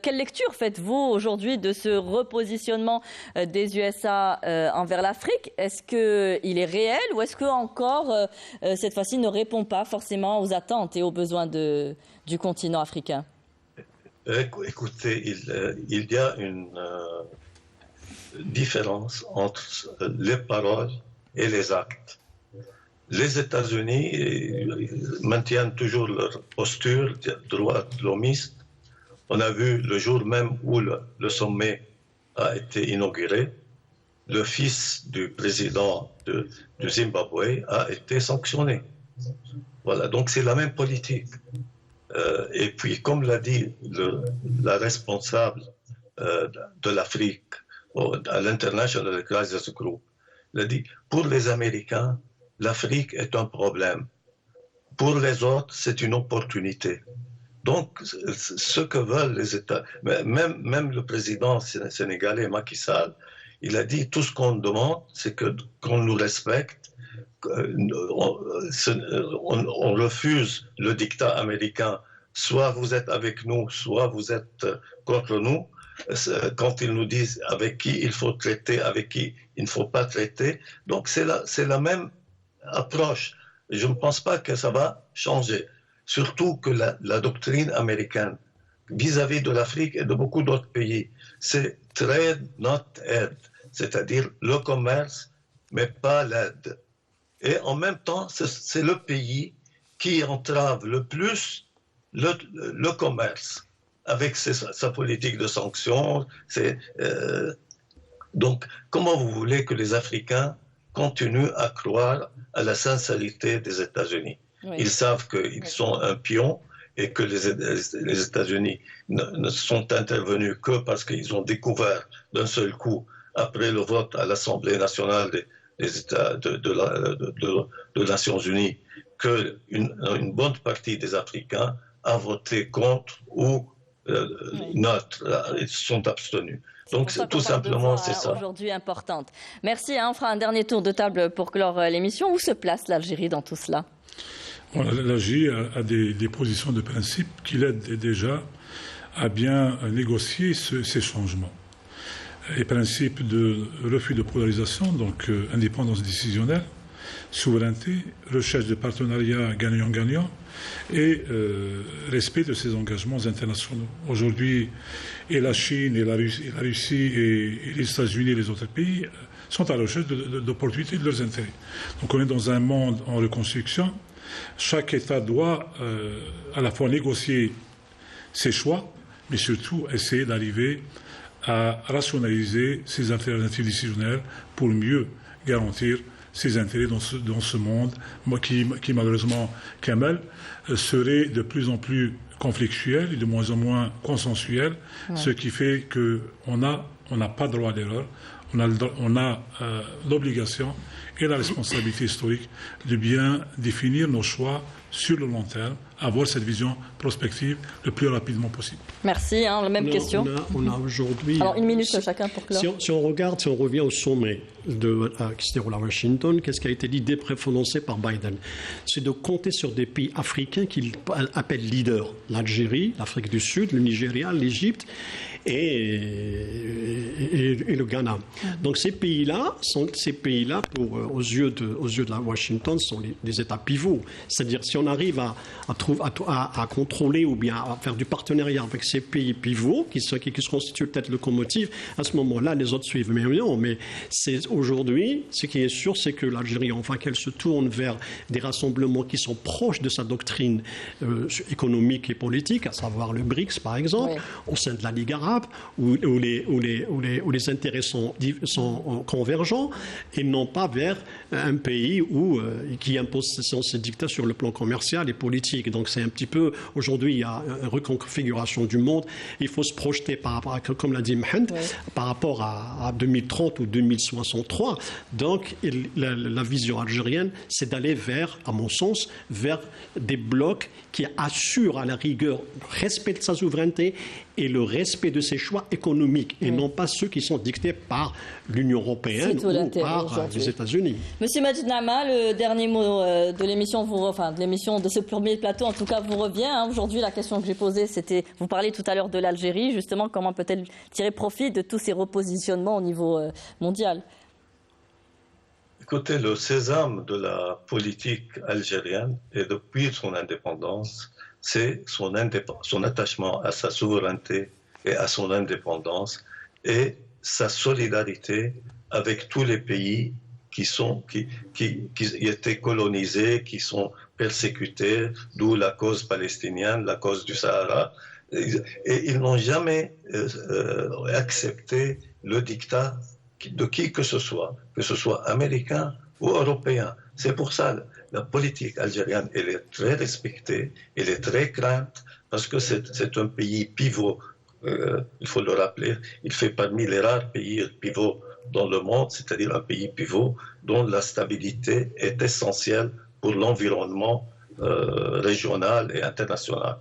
A: Quelle lecture faites-vous aujourd'hui de ce repositionnement des USA envers l'Afrique? Est-ce qu'il est réel ou est-ce que encore cette fois-ci ne répond pas forcément aux attentes et aux besoins du continent africain?
B: Écoutez, il y a une différence entre les paroles et les actes. Les États-Unis maintiennent toujours leur posture droite-lomiste. On a vu le jour même où le sommet a été inauguré, le fils du président du Zimbabwe a été sanctionné. Voilà, donc c'est la même politique. Et puis, comme l'a dit la responsable de l'Afrique à l'International Crisis Group, elle a dit, pour les Américains, l'Afrique est un problème. Pour les autres, c'est une opportunité. Donc, ce que veulent les États, même le président sénégalais Macky Sall, il a dit tout ce qu'on demande, c'est qu'on nous respecte, on refuse le diktat américain, soit vous êtes avec nous, soit vous êtes contre nous, quand ils nous disent avec qui il faut traiter, avec qui il ne faut pas traiter. Donc, c'est la même approche. Je ne pense pas que ça va changer. Surtout que la doctrine américaine vis-à-vis de l'Afrique et de beaucoup d'autres pays, c'est trade, not aid, c'est-à-dire le commerce, mais pas l'aide. Et en même temps, c'est le pays qui entrave le plus le commerce avec sa politique de sanctions. Donc, comment vous voulez que les Africains continuent à croire à la sincérité des États-Unis? Oui. Ils savent qu'ils sont un pion et que les États-Unis ne sont intervenus que parce qu'ils ont découvert d'un seul coup, après le vote à l'Assemblée nationale des États de Nations Unies, qu'une bonne partie des Africains a voté contre ou neutre. Ils se sont abstenus. Donc tout simplement, c'est ça.
A: Aujourd'hui importante. Merci. On fera un dernier tour de table pour clore l'émission. Où se place l'Algérie dans tout cela?
C: Bon, l'Algérie a des positions de principe qui l'aident déjà à bien négocier ces changements. Les principes de refus de polarisation, donc indépendance décisionnelle, souveraineté, recherche de partenariats gagnant-gagnant et respect de ses engagements internationaux. Aujourd'hui, et la Chine, et la Russie, et les États-Unis et les autres pays sont à la recherche d'opportunités de leurs intérêts. Donc on est dans un monde en reconstruction. Chaque État doit à la fois négocier ses choix, mais surtout essayer d'arriver à rationaliser ses alternatives décisionnelles pour mieux garantir ses intérêts dans ce monde, qui malheureusement, Kamel, serait de plus en plus conflictuel et de moins en moins consensuel, ce qui fait qu'on n'a pas droit à l'erreur, on a l'obligation et la responsabilité historique de bien définir nos choix sur le long terme, avoir cette vision prospective le plus rapidement possible.
A: Merci, la même question.
D: On a aujourd'hui...
A: Alors, une minute chacun pour clore.
D: Si on revient au sommet qui se déroule à Washington, qu'est-ce qui a été l'idée prononcée par Biden? C'est de compter sur des pays africains qu'il appelle leaders. L'Algérie, l'Afrique du Sud, le Nigeria, l'Égypte et le Ghana. Donc ces pays-là, aux yeux de la Washington, sont des États pivots. C'est-à-dire si on arrive à contrôler ou bien à faire du partenariat avec ces pays pivots qui se constituent peut-être locomotive, à ce moment-là, les autres suivent. Mais non, mais aujourd'hui, ce qui est sûr, c'est que l'Algérie, enfin qu'elle se tourne vers des rassemblements qui sont proches de sa doctrine économique et politique, à savoir le BRICS par exemple, au sein de la Ligue arabe, où les intérêts sont convergents, et non pas vers un pays qui impose ses dictats sur le plan commercial et politique. Donc c'est un petit peu, aujourd'hui, il y a une reconfiguration du monde. Il faut se projeter, comme l'a dit Mohamed, par rapport à 2030 ou 2063. Donc la vision algérienne, c'est d'aller à mon sens, vers des blocs qui assurent à la rigueur le respect de sa souveraineté et le respect de ses choix économiques, et non pas ceux qui sont dictés par l'Union européenne ou par les États-Unis.
A: Monsieur Majid Nahama, le dernier mot de l'émission, de ce premier plateau, en tout cas, vous revient. Aujourd'hui, la question que j'ai posée, c'était, vous parliez tout à l'heure de l'Algérie, justement, comment peut-elle tirer profit de tous ces repositionnements au niveau mondial?
B: Écoutez, le sésame de la politique algérienne, et depuis son indépendance, c'est son attachement à sa souveraineté et à son indépendance et sa solidarité avec tous les pays qui étaient colonisés, qui sont persécutés, d'où la cause palestinienne, la cause du Sahara. Et ils n'ont jamais accepté le diktat de qui que ce soit américain ou européen. C'est pour ça la politique algérienne, elle est très respectée, elle est très crainte, parce que c'est un pays pivot, il faut le rappeler, il fait parmi les rares pays pivots dans le monde, c'est-à-dire un pays pivot dont la stabilité est essentielle pour l'environnement régional et international.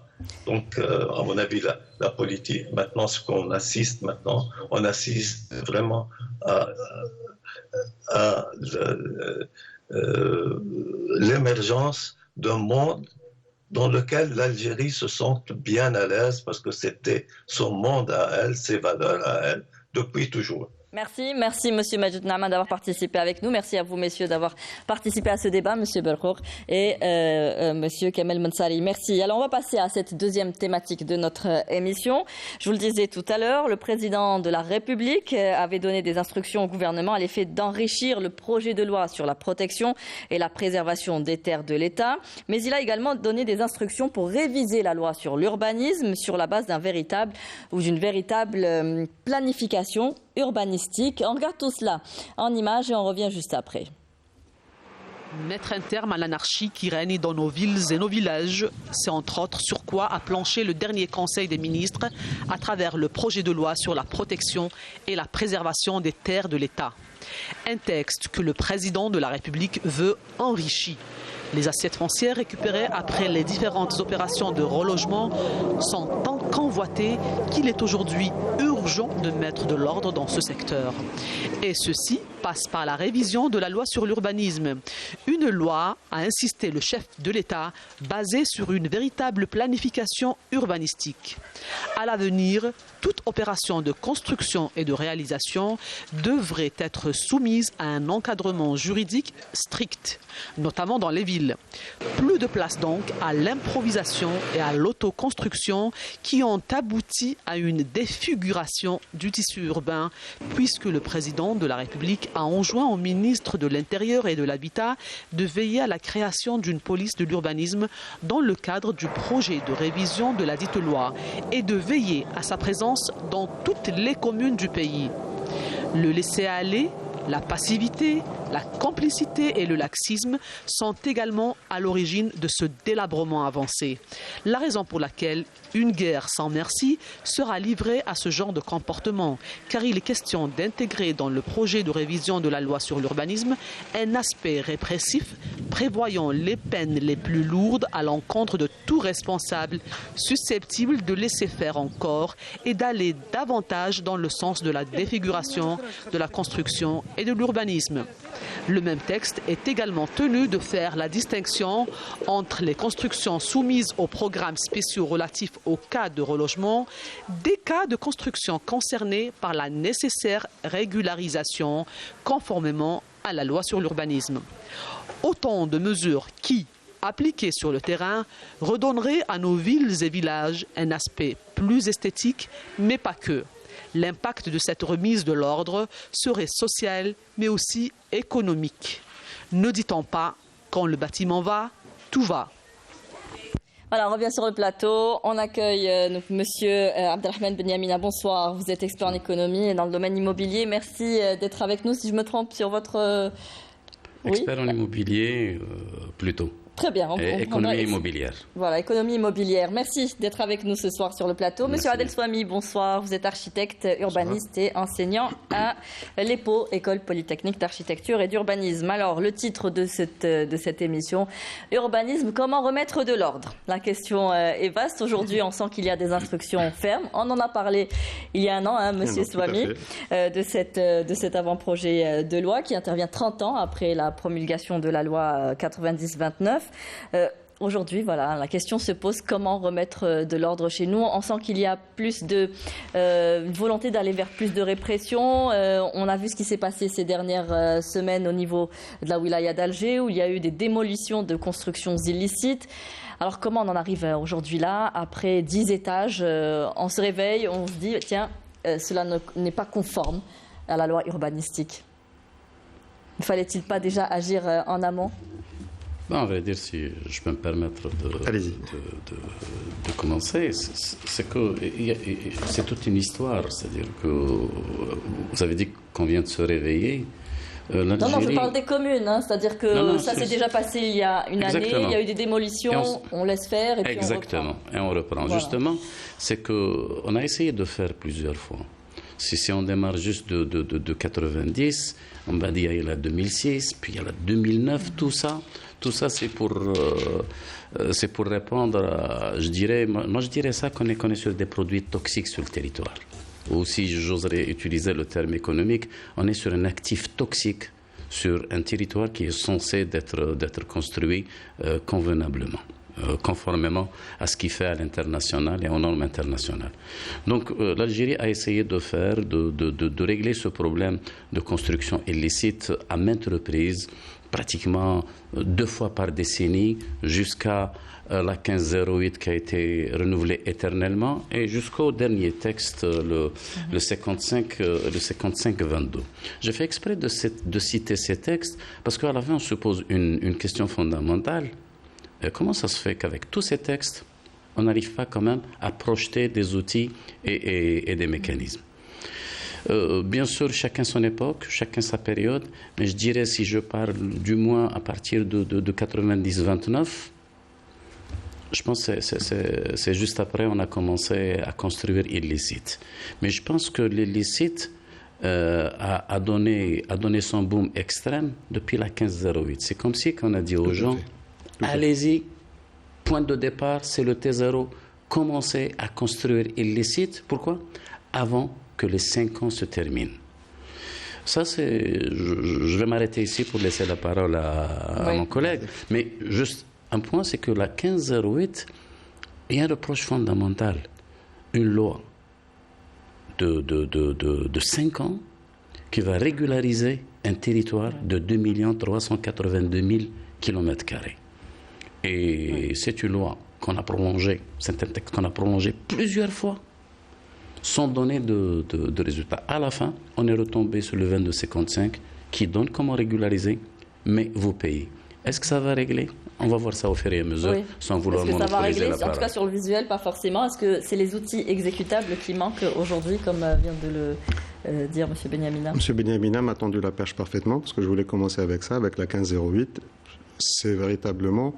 B: Donc, à mon avis, la politique, maintenant, on assiste vraiment à l'émergence d'un monde dans lequel l'Algérie se sente bien à l'aise parce que c'était son monde à elle, ses valeurs à elle, depuis toujours.
A: Merci Monsieur Majid Nahama d'avoir participé avec nous. Merci à vous messieurs d'avoir participé à ce débat, Monsieur Berkour et Monsieur Kamel Mensari. Merci. Alors on va passer à cette deuxième thématique de notre émission. Je vous le disais tout à l'heure, le président de la République avait donné des instructions au gouvernement à l'effet d'enrichir le projet de loi sur la protection et la préservation des terres de l'État. Mais il a également donné des instructions pour réviser la loi sur l'urbanisme sur la base d'une véritable planification urbanistique. On regarde tout cela en images et on revient juste après.
E: Mettre un terme à l'anarchie qui règne dans nos villes et nos villages, c'est entre autres sur quoi a planché le dernier Conseil des ministres à travers le projet de loi sur la protection et la préservation des terres de l'État. Un texte que le président de la République veut enrichir. Les assiettes foncières récupérées après les différentes opérations de relogement sont tant convoitées qu'il est aujourd'hui urgent de mettre de l'ordre dans ce secteur. Et ceci passe par la révision de la loi sur l'urbanisme. Une loi, a insisté le chef de l'État, basée sur une véritable planification urbanistique. À l'avenir, toute opération de construction et de réalisation devrait être soumise à un encadrement juridique strict, notamment dans les villes. Plus de place donc à l'improvisation et à l'autoconstruction qui ont abouti à une défiguration du tissu urbain, puisque le président de la République a enjoint au ministre de l'Intérieur et de l'Habitat de veiller à la création d'une police de l'urbanisme dans le cadre du projet de révision de la dite loi et de veiller à sa présence dans toutes les communes du pays. Le laisser-aller La passivité, la complicité et le laxisme sont également à l'origine de ce délabrement avancé. La raison pour laquelle une guerre sans merci sera livrée à ce genre de comportement, car il est question d'intégrer dans le projet de révision de la loi sur l'urbanisme un aspect répressif prévoyant les peines les plus lourdes à l'encontre de tout responsable susceptible de laisser faire encore et d'aller davantage dans le sens de la défiguration, de la construction et de l'urbanisme. Le même texte est également tenu de faire la distinction entre les constructions soumises aux programmes spéciaux relatifs aux cas de relogement, des cas de construction concernés par la nécessaire régularisation conformément à la loi sur l'urbanisme. Autant de mesures qui, appliquées sur le terrain, redonneraient à nos villes et villages un aspect plus esthétique, mais pas que. L'impact de cette remise de l'ordre serait social, mais aussi économique. Ne dit-on pas, quand le bâtiment va, tout va.
A: Voilà, on revient sur le plateau. On accueille Monsieur Abdelrahman Benyamina. Bonsoir, vous êtes expert en économie et dans le domaine immobilier. Merci d'être avec nous. Si je me trompe sur votre...
F: Expert en immobilier, plutôt.
A: Très bien.
F: Économie immobilière.
A: Voilà, économie immobilière. Merci d'être avec nous ce soir sur le plateau. Monsieur Adel Swami, bonsoir. Vous êtes architecte, urbaniste et enseignant à l'EPO, École Polytechnique d'Architecture et d'Urbanisme. Alors, le titre de cette émission, Urbanisme, comment remettre de l'ordre? La question est vaste. Aujourd'hui, on sent qu'il y a des instructions fermes. On en a parlé il y a un an, Monsieur Swami, de cet avant-projet de loi qui intervient 30 ans après la promulgation de la loi 90-29. Aujourd'hui, voilà, la question se pose, comment remettre de l'ordre chez nous? On sent qu'il y a plus de volonté d'aller vers plus de répression. On a vu ce qui s'est passé ces dernières semaines au niveau de la wilaya d'Alger, où il y a eu des démolitions de constructions illicites. Alors comment on en arrive aujourd'hui là? Après 10 étages, on se réveille, on se dit, tiens, cela n'est pas conforme à la loi urbanistique. Ne fallait-il pas déjà agir en amont?
F: On va dire, si je peux me permettre de commencer, c'est que c'est toute une histoire. C'est-à-dire que vous avez dit qu'on vient de se réveiller.
A: Non, je parle des communes. C'est-à-dire que ça s'est déjà passé il y a une année. Il y a eu des démolitions, on laisse faire et puis on reprend. Exactement,
F: et on reprend. Voilà. Justement, c'est qu'on a essayé de faire plusieurs fois. Si on démarre juste de 90, on va dire il y a la 2006, puis il y a la 2009, tout ça, c'est pour répondre à, je dirais ça qu'on est sur des produits toxiques sur le territoire. Ou si j'oserais utiliser le terme économique, on est sur un actif toxique sur un territoire qui est censé d'être construit convenablement, conformément à ce qu'il fait à l'international et aux normes internationales. Donc l'Algérie a essayé de régler ce problème de construction illicite à maintes reprises, pratiquement 2 fois par décennie, jusqu'à la 1508 qui a été renouvelée éternellement et jusqu'au dernier texte, le 55-22. J'ai fait exprès de citer ces textes parce qu'à la fin on se pose une question fondamentale. Comment ça se fait qu'avec tous ces textes, on n'arrive pas quand même à projeter des outils et des mécanismes? Bien sûr, chacun son époque, chacun sa période, mais je dirais, si je parle du moins à partir de 90-29, je pense que c'est juste après on a commencé à construire illicite. Mais je pense que l'illicite a donné son boom extrême depuis la 1508. C'est comme si on a dit aux gens, allez-y, point de départ, c'est le T0, commencez à construire illicite. Pourquoi? Avant que les 5 ans se terminent. Ça, je vais m'arrêter ici pour laisser la parole à mon collègue. Mais juste un point, c'est que la 1508, il y a un reproche fondamental. Une loi de 5 ans qui va régulariser un territoire de 2 382 000 km². Et c'est une loi qu'on a prolongée, c'est un texte qu'on a prolongé plusieurs fois, sans donner de résultats. À la fin, on est retombé sur le 22-55 qui donne comment régulariser, mais vous payez. Est-ce que ça va régler? On va voir ça au fur et à mesure, sans vouloir monopoliser la parole.
A: En tout cas, sur le visuel, pas forcément. Est-ce que c'est les outils exécutables qui manquent aujourd'hui, comme vient de dire, M. Benyamina?
G: M. Benyamina m'a tendu la perche parfaitement, parce que je voulais commencer avec ça, avec la 1508. C'est véritablement...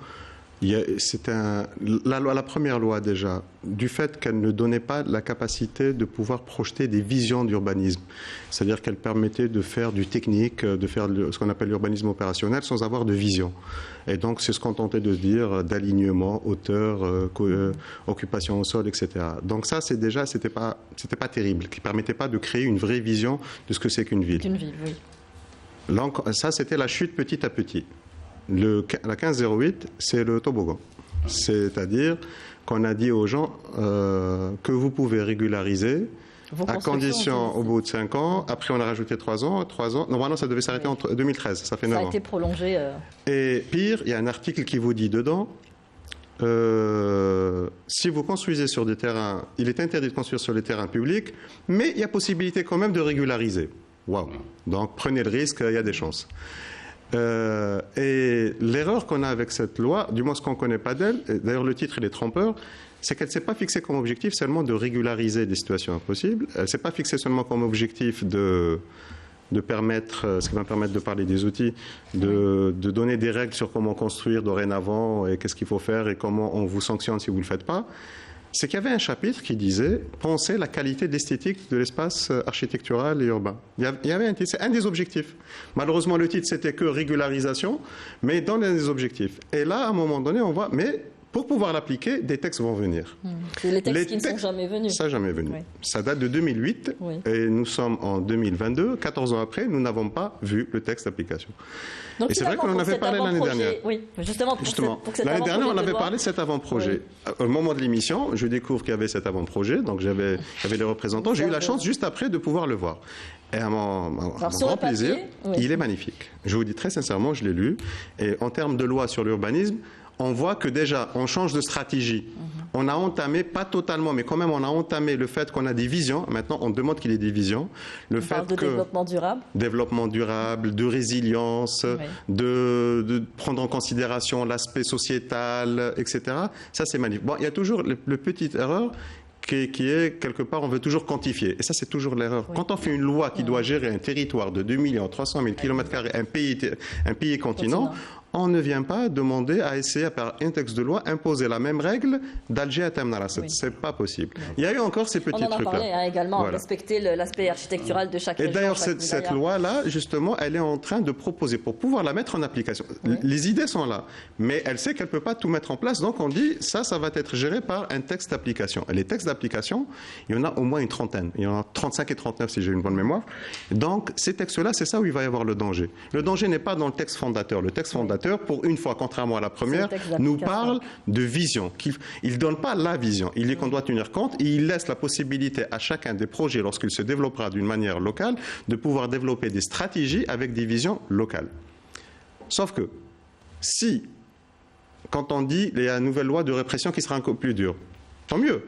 G: la première loi déjà, du fait qu'elle ne donnait pas la capacité de pouvoir projeter des visions d'urbanisme. C'est-à-dire qu'elle permettait de faire du technique, de faire ce qu'on appelle l'urbanisme opérationnel sans avoir de vision. Et donc c'est ce qu'on tentait de se dire d'alignement, hauteur, occupation au sol, etc. Donc ça, c'était pas terrible, qui ne permettait pas de créer une vraie vision de ce que c'est qu'une ville.
A: D'une ville, oui.
G: Là, ça, c'était la chute petit à petit. La 1508, c'est le toboggan. C'est-à-dire qu'on a dit aux gens que vous pouvez régulariser à condition au bout de 5 ans. Après, on a rajouté 3 ans. Normalement, ça devait s'arrêter en 2013. Ça fait 9 ans.
A: Ça a été prolongé.
G: Et pire, il y a un article qui vous dit dedans, si vous construisez sur des terrains, il est interdit de construire sur les terrains publics, mais il y a possibilité quand même de régulariser. Waouh. Donc, prenez le risque, il y a des chances. Et l'erreur qu'on a avec cette loi, du moins ce qu'on ne connaît pas d'elle, d'ailleurs le titre il est trompeur, c'est qu'elle ne s'est pas fixée comme objectif seulement de régulariser des situations impossibles, elle ne s'est pas fixée seulement comme objectif de permettre, ce qui va permettre de parler des outils, de donner des règles sur comment construire dorénavant et qu'est-ce qu'il faut faire et comment on vous sanctionne si vous ne le faites pas. C'est qu'il y avait un chapitre qui disait « Penser la qualité de l'esthétique de l'espace architectural et urbain ». Il y avait un titre, c'est un des objectifs. Malheureusement, le titre, c'était que régularisation, mais dans l'un des objectifs. Et là, à un moment donné, on voit, mais pour pouvoir l'appliquer, des textes vont venir.
A: Les textes qui ne sont jamais venus.
G: Ça, jamais venu. Oui. Ça date de 2008, oui. Et nous sommes en 2022. 14 ans après, nous n'avons pas vu le texte d'application. Donc, et c'est vrai qu'on en avait parlé l'année dernière.
A: Oui, justement.
G: L'année dernière, on avait parlé de cet avant-projet. Oui. Au moment de l'émission, je découvre qu'il y avait cet avant-projet, donc j'avais les représentants. J'ai eu la chance, juste après, de pouvoir le voir. Et à mon grand plaisir, il est magnifique. Je vous dis très sincèrement, je l'ai lu. Et en termes de loi sur l'urbanisme, on voit que déjà, on change de stratégie. On a entamé, pas totalement, mais quand même, on a entamé le fait qu'on a des visions. Maintenant, on demande qu'il y ait des visions.
A: On parle de développement durable.
G: Développement durable, de résilience, de prendre en considération l'aspect sociétal, etc. Ça, c'est magnifique. Bon, il y a toujours le petite erreur qui est, quelque part, on veut toujours quantifier. Et ça, c'est toujours l'erreur. Oui. Quand on fait une loi qui doit gérer un territoire de 2 300 000 km², un pays continent, on ne vient pas demander à essayer, par un texte de loi, imposer la même règle d'Alger à Tamanrasset. Oui. C'est pas possible. Oui. Il y a eu encore ces petits trucs-là.
A: On en a parlé également, voilà. Respecter l'aspect architectural de chaque région.
G: Et d'ailleurs, cette loi-là, justement, elle est en train de proposer, pour pouvoir la mettre en application. Oui. Les idées sont là, mais elle sait qu'elle ne peut pas tout mettre en place. Donc on dit, ça va être géré par un texte d'application. Et les textes d'application, il y en a au moins une trentaine. Il y en a 35 et 39 si j'ai une bonne mémoire. Donc ces textes-là, c'est ça où il va y avoir le danger. Le danger n'est pas dans le texte fondateur. Le texte fondateur, pour une fois, contrairement à la première, nous parle de vision. Il ne donne pas la vision. Il dit qu'on doit tenir compte et il laisse la possibilité à chacun des projets, lorsqu'il se développera d'une manière locale, de pouvoir développer des stratégies avec des visions locales. Sauf que, si, quand on dit il y a une nouvelle loi de répression qui sera encore plus dure, tant mieux.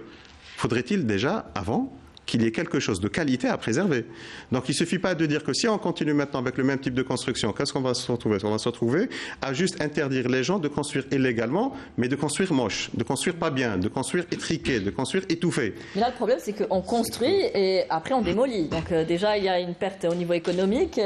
G: Faudrait-il déjà, avant, qu'il y ait quelque chose de qualité à préserver. Donc il ne suffit pas de dire que si on continue maintenant avec le même type de construction, qu'est-ce qu'on va se retrouver ? On va se retrouver à juste interdire les gens de construire illégalement, mais de construire moche, de construire pas bien, de construire étriqué, de construire étouffé.
A: Mais là, le problème, c'est qu'on construit et après on démolit. Donc déjà, il y a une perte au niveau économique,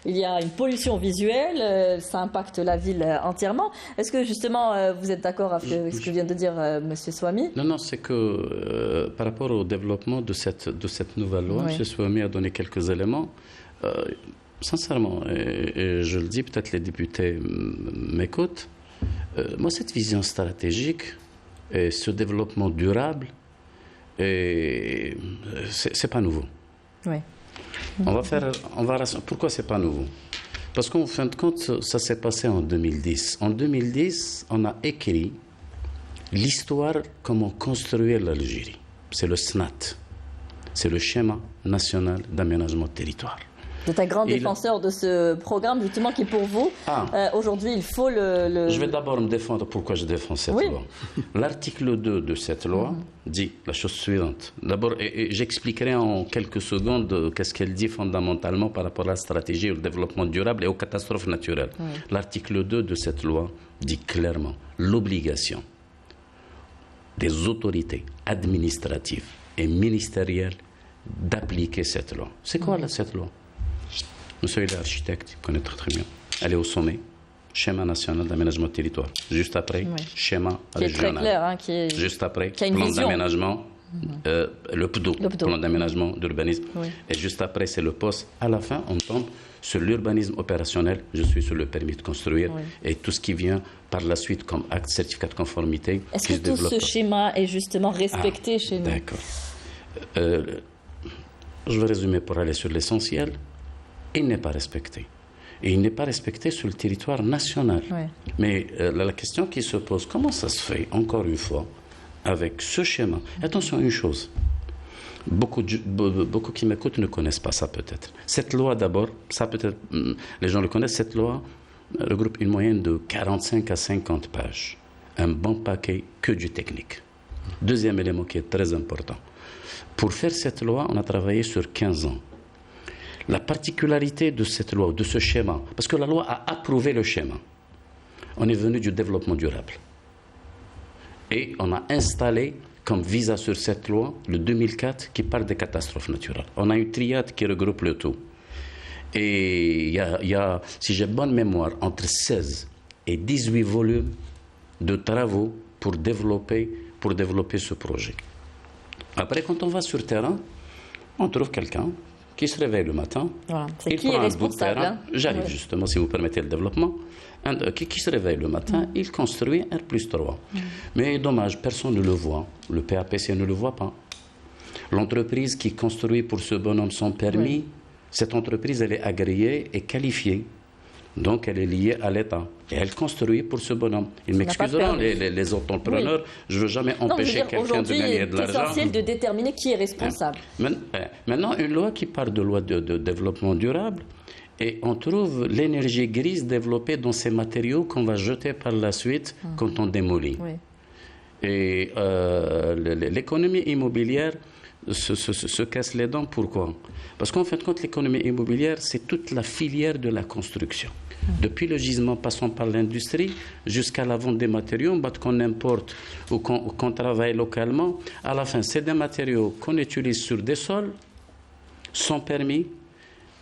A: il y a une pollution visuelle, ça impacte la ville entièrement. Est-ce que justement, vous êtes d'accord avec ce que vient de dire M. Swamy ?
F: Non, c'est que par rapport au développement de cette nouvelle loi, M. Swamy a donné quelques éléments. Sincèrement, et je le dis, peut-être les députés m'écoutent, moi, cette vision stratégique et ce développement durable, c'est pas nouveau.
A: Oui.
F: Pourquoi c'est pas nouveau ? Parce qu'en fin de compte, ça s'est passé en 2010. En 2010, on a écrit l'histoire comment construire l'Algérie. C'est le SNAT. C'est le schéma national d'aménagement de territoire.
A: Vous êtes un grand défenseur de ce programme, justement, qui pour vous, aujourd'hui, il faut le...
F: Je vais d'abord me défendre pourquoi je défends cette loi. L'article 2 de cette loi dit la chose suivante. D'abord, et j'expliquerai en quelques secondes qu'est-ce qu'elle dit fondamentalement par rapport à la stratégie au développement durable et aux catastrophes naturelles. L'article 2 de cette loi dit clairement l'obligation des autorités administratives et ministérielles d'appliquer cette loi. C'est quoi cette loi? Monsieur il est architecte, il connaît très bien. Elle est au sommet. Schéma national d'aménagement de territoire. Juste après, schéma régional.
A: Qui est très clair, hein, qui est...
F: Juste après,
A: qui a une
F: plan
A: vision.
F: d'aménagement, le PDO, plan d'aménagement d'urbanisme.
A: Oui.
F: Et juste après, c'est le poste. À la fin, on tombe sur l'urbanisme opérationnel. Je suis sur le permis de construire et tout ce qui vient par la suite comme acte, certificat de conformité.
A: Est-ce que tout ce schéma est justement respecté chez nous?
F: D'accord. Je vais résumer pour aller sur l'essentiel. Il n'est pas respecté. Et il n'est pas respecté sur le territoire national.
A: Oui.
F: Mais la question qui se pose, comment ça se fait, encore une fois, avec ce schéma? Attention à une chose. Beaucoup qui m'écoutent ne connaissent pas ça peut-être. Cette loi d'abord, ça peut-être, les gens le connaissent, cette loi regroupe une moyenne de 45 à 50 pages. Un bon paquet que du technique. Deuxième élément qui est très important. Pour faire cette loi, on a travaillé sur 15 ans. La particularité de cette loi, de ce schéma, parce que la loi a approuvé le schéma, on est venu du développement durable. Et on a installé comme visa sur cette loi le 2004 qui parle des catastrophes naturelles. On a une triade qui regroupe le tout. Et il y a, si j'ai bonne mémoire, entre 16 et 18 volumes de travaux pour développer ce projet. Après, quand on va sur le terrain, on trouve quelqu'un qui se réveille le matin,
A: voilà. C'est
F: il
A: qui
F: prend
A: est
F: un bout de
A: responsable,
F: terrain,
A: hein?
F: j'arrive justement, si vous permettez le développement, qui se réveille le matin, il construit R+3. Mais dommage, personne ne le voit, le PAPC ne le voit pas. L'entreprise qui construit pour ce bonhomme son permis, cette entreprise, elle est agréée et qualifiée. Donc, elle est liée à l'État. Et elle construit pour ce bonhomme. Ils m'excuseront, les entrepreneurs. Je ne veux jamais empêcher quelqu'un de gagner de l'argent.
A: C'est essentiel de déterminer qui est responsable.
F: Maintenant, une loi qui parle de loi de développement durable, et on trouve l'énergie grise développée dans ces matériaux qu'on va jeter par la suite quand on démolit. Oui. Et l'économie immobilière se casse les dents. Pourquoi? Parce qu'en fin de compte, l'économie immobilière, c'est toute la filière de la construction. Depuis le gisement, passant par l'industrie, jusqu'à la vente des matériaux, qu'on importe ou qu'on travaille localement, à la fin, c'est des matériaux qu'on utilise sur des sols, sans permis,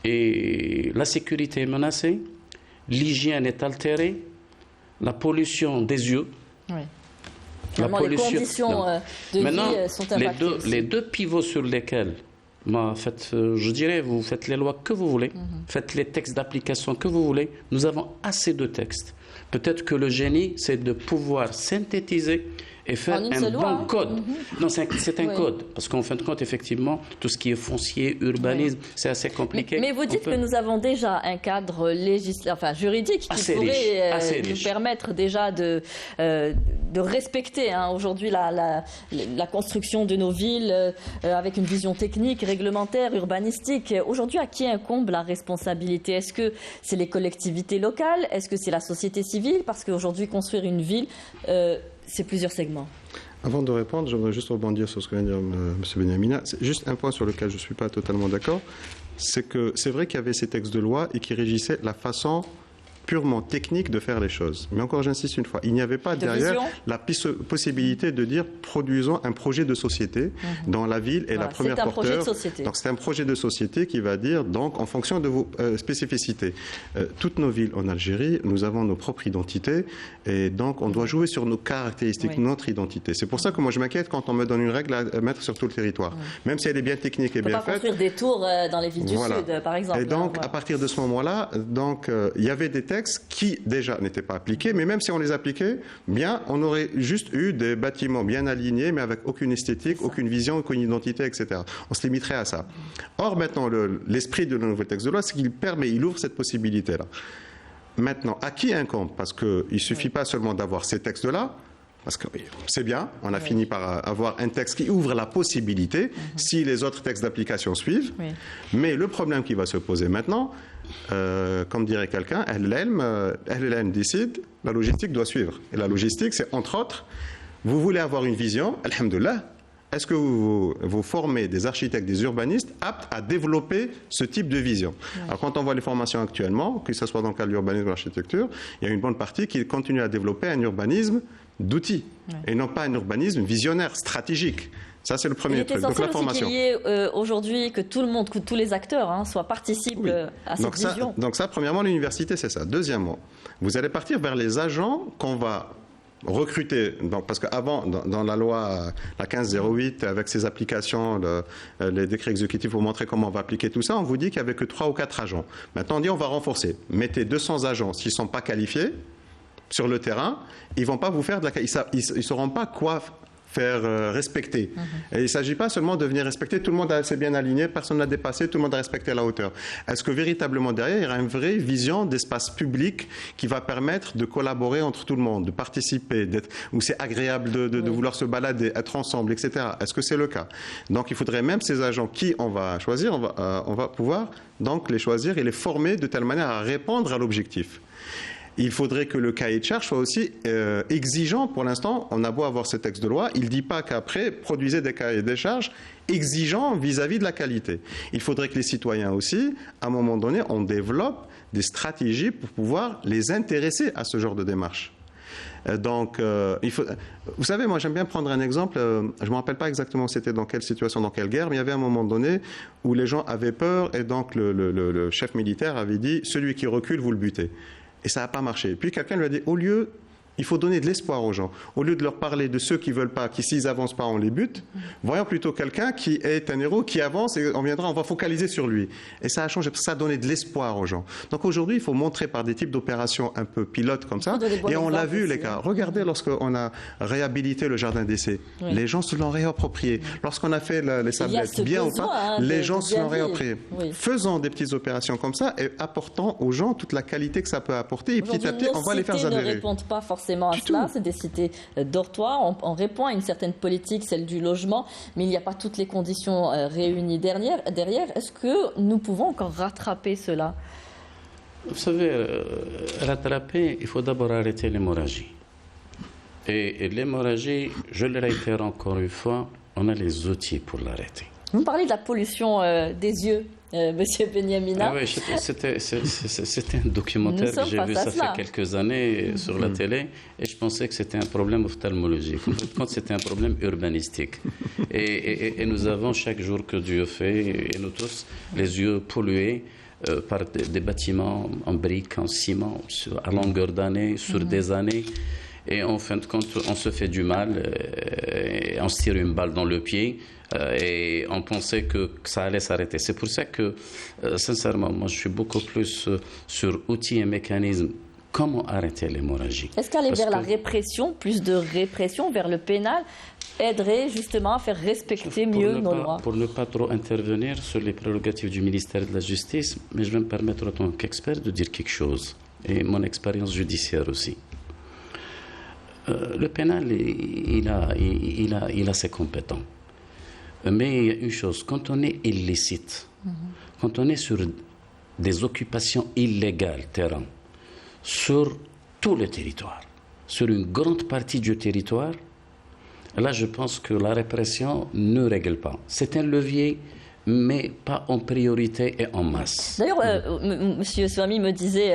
F: et la sécurité est menacée, l'hygiène est altérée, la pollution des yeux.
A: Oui. Les conditions de vie sont impactées.
F: Les deux pivots sur lesquels, je dirais, vous faites les lois que vous voulez, faites les textes d'application que vous voulez. Nous avons assez de textes. Peut-être que le génie, c'est de pouvoir synthétiser et faire un bon code. Non, c'est un code. Parce qu'en fin de compte, effectivement, tout ce qui est foncier, urbanisme, c'est assez compliqué.
A: Mais vous dites que nous avons déjà un cadre juridique qui pourrait nous permettre déjà de respecter aujourd'hui la construction de nos villes avec une vision technique, réglementaire, urbanistique. Aujourd'hui, à qui incombe la responsabilité? Est-ce que c'est les collectivités locales? Est-ce que c'est la société civile? Parce qu'aujourd'hui, construire une ville, c'est plusieurs segments.
G: Avant de répondre, j'aimerais juste rebondir sur ce que vient de dire M. Benyamina. C'est juste un point sur lequel je ne suis pas totalement d'accord. C'est que c'est vrai qu'il y avait ces textes de loi et qui régissaient la façon purement technique de faire les choses. Mais encore, j'insiste une fois, il n'y avait pas derrière la possibilité de dire produisons un projet de société dans la ville et la première porteur. Donc c'est un projet de société qui va dire, donc en fonction de vos spécificités. Toutes nos villes en Algérie, nous avons nos propres identités et donc on doit jouer sur nos caractéristiques, notre identité. C'est pour ça que moi je m'inquiète quand on me donne une règle à mettre sur tout le territoire. Même si elle est bien technique et bien faite. On ne peut pas
A: construire des tours dans les villes du Sud, par exemple.
G: Et donc à partir de ce moment-là, il y avait des textes qui déjà n'étaient pas appliqués, mais même si on les appliquait, bien, on aurait juste eu des bâtiments bien alignés, mais avec aucune esthétique, aucune vision, aucune identité, etc. On se limiterait à ça. Or, maintenant, l'esprit de le nouveau texte de loi, c'est il ouvre cette possibilité-là. Maintenant, à qui incombe? Parce qu'il ne suffit pas seulement d'avoir ces textes-là, parce que c'est bien, on a fini par avoir un texte qui ouvre la possibilité, si les autres textes d'application suivent. Mais le problème qui va se poser maintenant, comme dirait quelqu'un, Ahl-Ilm décide, la logistique doit suivre. Et la logistique, c'est entre autres, vous voulez avoir une vision, alhamdoulilah, est-ce que vous formez des architectes, des urbanistes aptes à développer ce type de vision? Alors, quand on voit les formations actuellement, que ce soit dans le cadre de l'urbanisme ou de l'architecture, il y a une bonne partie qui continue à développer un urbanisme d'outils et non pas un urbanisme visionnaire, stratégique. Ça, c'est le premier truc.
A: Donc, la formation. Il est essentiel aujourd'hui que tout le monde, que tous les acteurs participent à cette vision.
G: Donc ça, premièrement, l'université, c'est ça. Deuxièmement, vous allez partir vers les agents qu'on va recruter, parce qu'avant, dans la loi la 1508, avec ses applications, les décrets exécutifs pour montrer comment on va appliquer tout ça, on vous dit qu'il n'y avait que 3 ou 4 agents. Maintenant, on dit on va renforcer. Mettez 200 agents, s'ils ne sont pas qualifiés sur le terrain, ils ne vont pas vous faire ils ne sauront pas quoi faire respecter. Et il ne s'agit pas seulement de venir respecter, tout le monde s'est bien aligné, personne n'a dépassé, tout le monde a respecté la hauteur. Est-ce que véritablement derrière, il y aura une vraie vision d'espace public qui va permettre de collaborer entre tout le monde, de participer, où c'est agréable de vouloir se balader, être ensemble, etc. Est-ce que c'est le cas? Donc il faudrait même ces agents qui on va choisir, on va pouvoir donc les choisir et les former de telle manière à répondre à l'objectif. Il faudrait que le cahier de charge soit aussi exigeant. Pour l'instant, on a beau avoir ce texte de loi, il ne dit pas qu'après, produisez des cahiers de charges exigeants vis-à-vis de la qualité. Il faudrait que les citoyens aussi, à un moment donné, on développe des stratégies pour pouvoir les intéresser à ce genre de démarche. Donc, vous savez, moi j'aime bien prendre un exemple, je ne me rappelle pas exactement c'était dans quelle situation, dans quelle guerre, mais il y avait un moment donné où les gens avaient peur et donc le chef militaire avait dit « celui qui recule, vous le butez ». Et ça n'a pas marché. Puis quelqu'un lui a dit, il faut donner de l'espoir aux gens. Au lieu de leur parler de ceux qui ne veulent pas, qui s'ils n'avancent pas, on les bute, voyons plutôt quelqu'un qui est un héros, qui avance et on va focaliser sur lui. Et ça a changé, ça a donné de l'espoir aux gens. Donc aujourd'hui, il faut montrer par des types d'opérations un peu pilotes comme ça. Et on l'a vu, les gars. Regardez lorsqu'on a réhabilité le jardin d'essai. Les gens se l'ont réapproprié. Lorsqu'on a fait les sablettes, bien ou pas, les gens se l'ont réapproprié. Faisons des petites opérations comme ça et apportons aux gens toute la qualité que ça peut apporter. Et petit à petit, on va les faire adhérer.
A: Ne répondent pas forcément à cela, c'est des cités dortoirs. On répond à une certaine politique, celle du logement, mais il n'y a pas toutes les conditions réunies derrière. Est-ce que nous pouvons encore rattraper cela?
F: Vous savez, rattraper, il faut d'abord arrêter l'hémorragie. Et l'hémorragie, je le réitère encore une fois, on a les outils pour l'arrêter.
A: Vous parlez de la pollution des yeux, Monsieur Benyamina.
F: Ah oui, c'était un documentaire que j'ai vu, ça fait quelques années sur la télé, et je pensais que c'était un problème ophtalmologique. En fait, c'était un problème urbanistique. Et nous avons chaque jour que Dieu fait, et nous tous, les yeux pollués par des bâtiments en briques, en ciment, à longueur d'année, sur des années. Et en fin de compte, on se fait du mal, et on se tire une balle dans le pied, et on pensait que ça allait s'arrêter. C'est pour ça que, sincèrement, moi je suis beaucoup plus sur outils et mécanismes. Comment arrêter l'hémorragie?
A: Est-ce qu'aller vers la répression, plus de répression, vers le pénal, aiderait justement à faire respecter mieux nos lois?
F: Pour ne pas trop intervenir sur les prérogatives du ministère de la Justice, mais je vais me permettre en tant qu'expert de dire quelque chose, et mon expérience judiciaire aussi. Le pénal, il a ses compétences. Mais il y a une chose, quand on est illicite, quand on est sur des occupations illégales, terrain, sur tout le territoire, sur une grande partie du territoire, là je pense que la répression ne règle pas. C'est un levier, mais pas en priorité et en masse.
A: D'ailleurs, M. Swamy me disait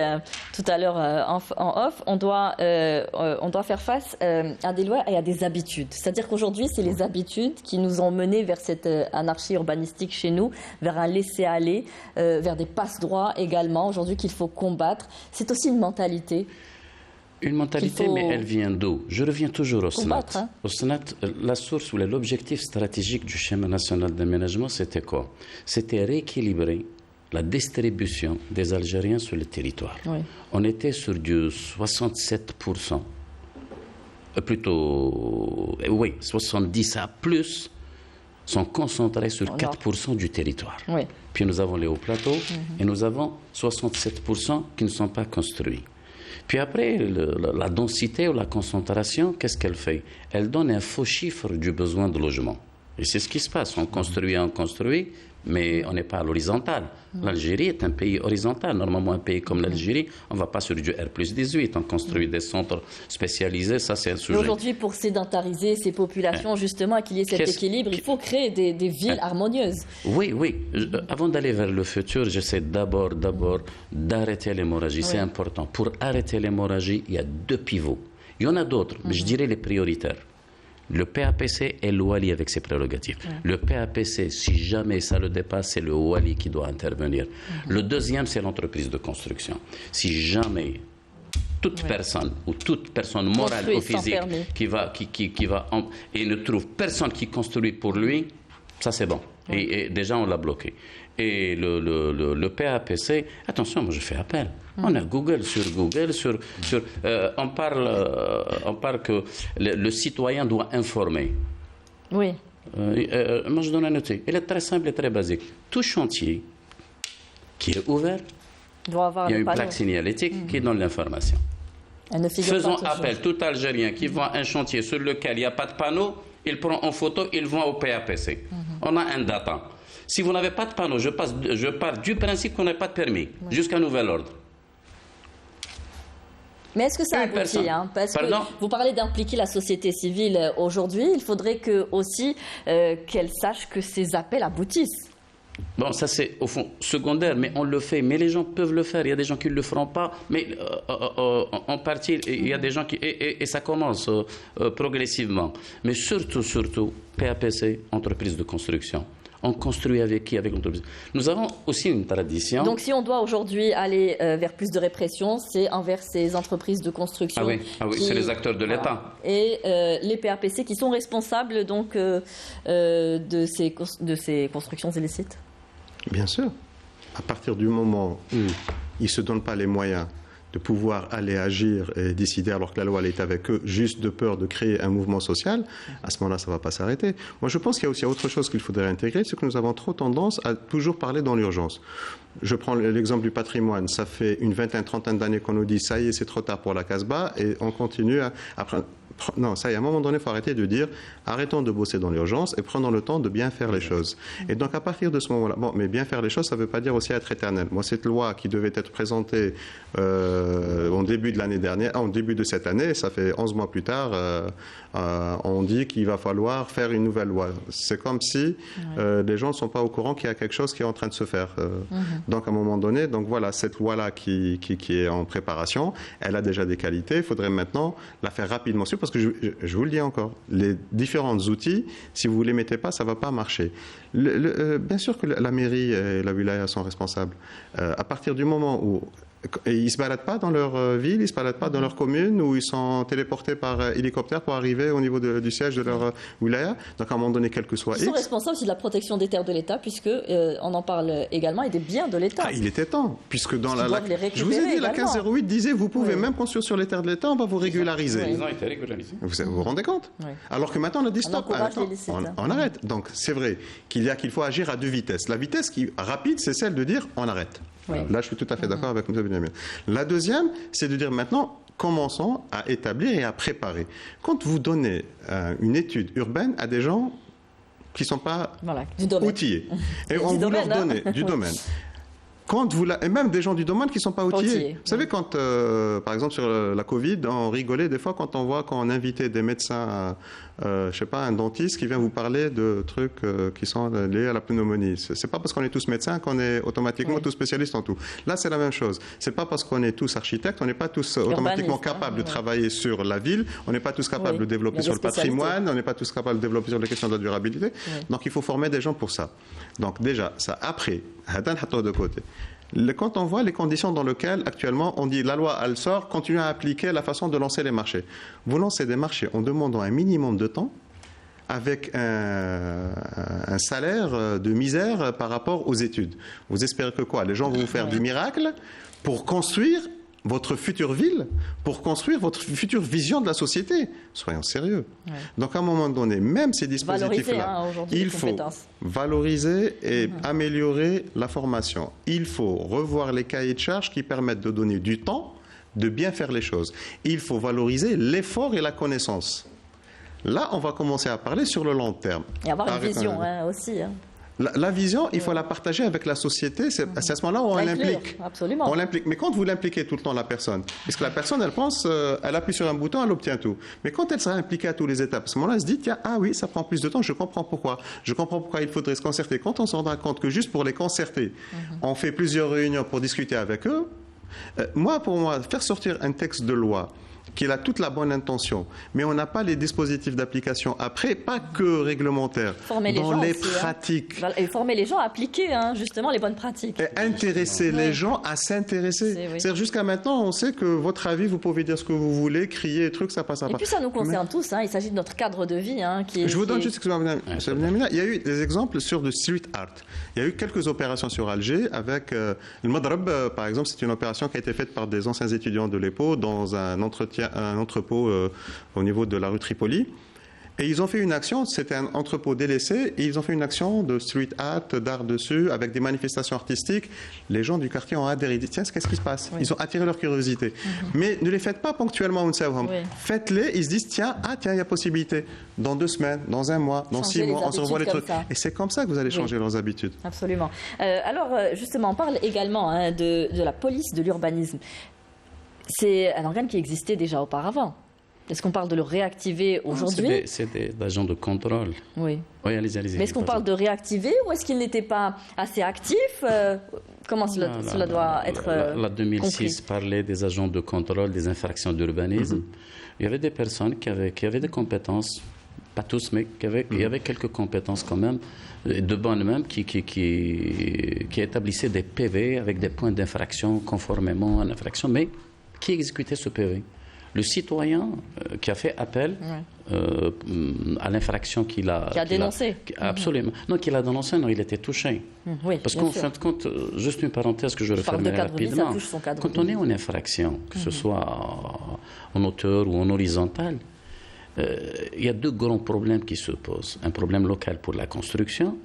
A: tout à l'heure en off, on doit faire face à des lois et à des habitudes. C'est-à-dire qu'aujourd'hui, c'est les habitudes qui nous ont menés vers cette anarchie urbanistique chez nous, vers un laisser-aller, vers des passe-droits également, aujourd'hui qu'il faut combattre. C'est aussi une mentalité.
F: Une mentalité, mais elle vient d'où? Je reviens toujours au SNAT. Au SNAT, la source ou l'objectif stratégique du schéma national d'aménagement, c'était quoi? C'était rééquilibrer la distribution des Algériens sur le territoire. Oui. On était sur du 67%, plutôt, oui, 70 à plus, sont concentrés sur 4% du territoire. Oui. Puis nous avons les hauts plateaux et nous avons 67% qui ne sont pas construits. Puis après, la densité ou la concentration, qu'est-ce qu'elle fait? Elle donne un faux chiffre du besoin de logement. Et c'est ce qui se passe. On construit, mais on n'est pas à l'horizontale. L'Algérie est un pays horizontal. Normalement, un pays comme l'Algérie, on ne va pas sur du R+18. On construit des centres spécialisés, ça c'est un sujet.
A: Aujourd'hui, pour sédentariser ces populations, justement, et qu'il y ait cet équilibre, il faut créer des villes harmonieuses.
F: Oui. Avant d'aller vers le futur, j'essaie d'abord d'arrêter l'hémorragie. C'est important. Pour arrêter l'hémorragie, il y a 2 pivots. Il y en a d'autres, mais je dirais les prioritaires. Le PAPC et le Wali avec ses prérogatives. Le PAPC, si jamais ça le dépasse, c'est le Wali qui doit intervenir. Le deuxième, c'est l'entreprise de construction. Si jamais toute personne ou toute personne morale ou physique qui va et ne trouve personne qui construit pour lui, ça c'est bon. Et déjà on l'a bloqué. Et le PAPC, attention, moi je fais appel. On a Google, on parle que le citoyen doit informer.
A: Oui.
F: Moi je donne un outil. Il est très simple et très basique. Tout chantier qui est ouvert, il y a une plaque signalétique qui donne l'information. Faisons appel. Tout Algérien qui voit un chantier sur lequel il n'y a pas de panneau, il prend en photo, il voit au PAPC. On a un datant. Si vous n'avez pas de panneau, je pars du principe qu'on n'a pas de permis, jusqu'à nouvel ordre.
A: Mais est-ce que ça aboutit Parce que vous parlez d'impliquer la société civile aujourd'hui, il faudrait aussi qu'elle sache que ces appels aboutissent.
F: Bon, ça c'est au fond secondaire, mais on le fait. Mais les gens peuvent le faire. Il y a des gens qui ne le feront pas, mais en partie, il y a des gens qui... Et ça commence progressivement. Mais surtout, PAPC, entreprise de construction. On construit avec qui? Avec l'entreprise. Nous avons aussi une tradition.
A: Donc si on doit aujourd'hui aller vers plus de répression, c'est envers ces entreprises de construction.
F: Ah oui, c'est les acteurs de l'État.
A: Et les PAPC qui sont responsables donc de ces constructions illicites.
G: Bien sûr. À partir du moment où ils ne se donnent pas les moyens de pouvoir aller agir et décider alors que la loi elle est avec eux, juste de peur de créer un mouvement social, à ce moment-là, ça ne va pas s'arrêter. Moi, je pense qu'il y a aussi autre chose qu'il faudrait intégrer, c'est que nous avons trop tendance à toujours parler dans l'urgence. Je prends l'exemple du patrimoine. Ça fait une vingtaine, trentaine d'années qu'on nous dit « ça y est, c'est trop tard pour la Casbah » et on continue à... Non, ça y est, à un moment donné, il faut arrêter de dire « arrêtons de bosser dans l'urgence et prenons le temps de bien faire les choses ». Et donc, à partir de ce moment-là, bon, mais bien faire les choses, ça ne veut pas dire aussi être éternel. Moi, cette loi qui devait être présentée au début de l'année dernière, en début de cette année, ça fait 11 mois plus tard, on dit qu'il va falloir faire une nouvelle loi. C'est comme si les gens ne sont pas au courant qu'il y a quelque chose qui est en train de se faire. Donc, à un moment donné, donc voilà, cette loi-là qui est en préparation, elle a déjà des qualités. Il faudrait maintenant la faire rapidement suivre parce que je vous le dis encore, les différents outils, si vous ne les mettez pas, ça ne va pas marcher. Bien sûr que la mairie et la wilaya sont responsables. À partir du moment où ils ne se baladent pas dans leur ville, ils ne se baladent pas dans leur commune, où ils sont téléportés par hélicoptère pour arriver au niveau du siège de leur wilaya. Donc à un moment donné, quel que soit
A: Ils sont responsables aussi de la protection des terres de l'État, puisque on en parle également, et des biens de l'État.
G: Ah, il était temps, puisque dans je vous ai dit, la
A: également.
G: 1508 disait, vous pouvez même construire sur les terres de l'État, on va vous régulariser.
F: Ils ont été régularisés.
G: Vous vous rendez compte? Alors que maintenant, on a dit stop, on arrête. Donc c'est vrai qu'il faut agir à 2 vitesses. La vitesse rapide, c'est celle de dire, on arrête. Là, je suis tout à fait d'accord avec M. Benyamin. La deuxième, c'est de dire maintenant, commençons à établir et à préparer. Quand vous donnez une étude urbaine à des gens qui ne sont pas outillés, et on vous leur donne du domaine. Et même des gens du domaine qui ne sont pas outillés. Vous savez, quand, par exemple, sur la Covid, on rigolait des fois quand on invitait des médecins, je ne sais pas, un dentiste qui vient vous parler de trucs qui sont liés à la pneumonie. Ce n'est pas parce qu'on est tous médecins qu'on est automatiquement tous spécialistes en tout. Là, c'est la même chose. Ce n'est pas parce qu'on est tous architectes, on n'est pas tous automatiquement capables de travailler sur la ville, on n'est pas tous capables de développer sur le patrimoine, on n'est pas tous capables de développer sur les questions de la durabilité. Donc, il faut former des gens pour ça. Donc, déjà, ça, après, de côté. Quand on voit les conditions dans lesquelles actuellement on dit la loi elle sort, continuez à appliquer la façon de lancer les marchés. Vous lancez des marchés en demandant un minimum de temps avec un salaire de misère par rapport aux études. Vous espérez que quoi? Les gens vont vous faire du miracle pour construire votre future ville, pour construire votre future vision de la société. Soyons sérieux. Donc, à un moment donné, même ces dispositifs-là, il faut valoriser et améliorer la formation. Il faut revoir les cahiers de charges qui permettent de donner du temps, de bien faire les choses. Il faut valoriser l'effort et la connaissance. Là, on va commencer à parler sur le long terme.
A: Et avoir une vision aussi. Hein.
G: La vision, il faut la partager avec la société. C'est à ce moment-là où on l'implique.
A: Absolument.
G: On l'implique. Mais quand vous l'impliquez tout le temps, la personne, parce que la personne, elle pense, elle appuie sur un bouton, elle obtient tout. Mais quand elle sera impliquée à toutes les étapes, à ce moment-là, elle se dit, tiens, ah oui, ça prend plus de temps, je comprends pourquoi. Je comprends pourquoi il faudrait se concerter. Quand on se rendra compte que juste pour les concerter, on fait plusieurs réunions pour discuter avec eux, pour moi, faire sortir un texte de loi qu'il a toute la bonne intention, mais on n'a pas les dispositifs d'application après, pas que réglementaires, dans les pratiques.
A: Hein. Et former les gens à appliquer justement les bonnes pratiques.
G: Et intéresser les gens à s'intéresser. C'est-à-dire jusqu'à maintenant, on sait que votre avis, vous pouvez dire ce que vous voulez, crier, trucs, ça passera pas.
A: Et puis ça nous concerne tous, il s'agit de notre cadre de vie.
G: Je vous donne juste, excusez-moi, il y a eu des exemples sur du street art. Il y a eu quelques opérations sur Alger avec le Madrab, par exemple, c'est une opération qui a été faite par des anciens étudiants de l'EPO dans un entrepôt au niveau de la rue Tripoli. Et ils ont fait une action, c'était un entrepôt délaissé, et ils ont fait une action de street art, d'art dessus, avec des manifestations artistiques. Les gens du quartier ont adhéré. Ils disent, tiens, qu'est-ce qui se passe? Ils ont attiré leur curiosité. Mais ne les faites pas ponctuellement, faites-les, ils se disent, tiens, il y a possibilité. Dans 2 semaines, dans 1 mois, dans 6 mois, on se revoit les trucs. Et c'est comme ça que vous allez changer leurs habitudes.
A: Absolument. Alors, justement, on parle également de la police de l'urbanisme. C'est un organe qui existait déjà auparavant. Est-ce qu'on parle de le réactiver aujourd'hui?
F: C'est des agents de contrôle.
A: Oui.
F: Allez-y.
A: Mais est-ce qu'on parle de réactiver ou est-ce qu'il n'était pas assez actif? Comment cela doit être
F: La 2006 parlait des agents de contrôle des infractions d'urbanisme. Il y avait des personnes qui avaient des compétences, pas tous, mais il y avait quelques compétences quand même, de bonnes même, qui établissaient des PV avec des points d'infraction conformément à l'infraction, mais qui exécutait ce PV? Le citoyen qui a fait appel à l'infraction qu'il a
A: dénoncé.
F: Absolument. Non, qu'il a dénoncé, non, il était touché. Parce qu'en fin de compte, juste une parenthèse que je refermerai rapidement, quand on est en infraction, que ce soit en hauteur ou en horizontale, il y a 2 grands problèmes qui se posent. Un problème local pour la construction,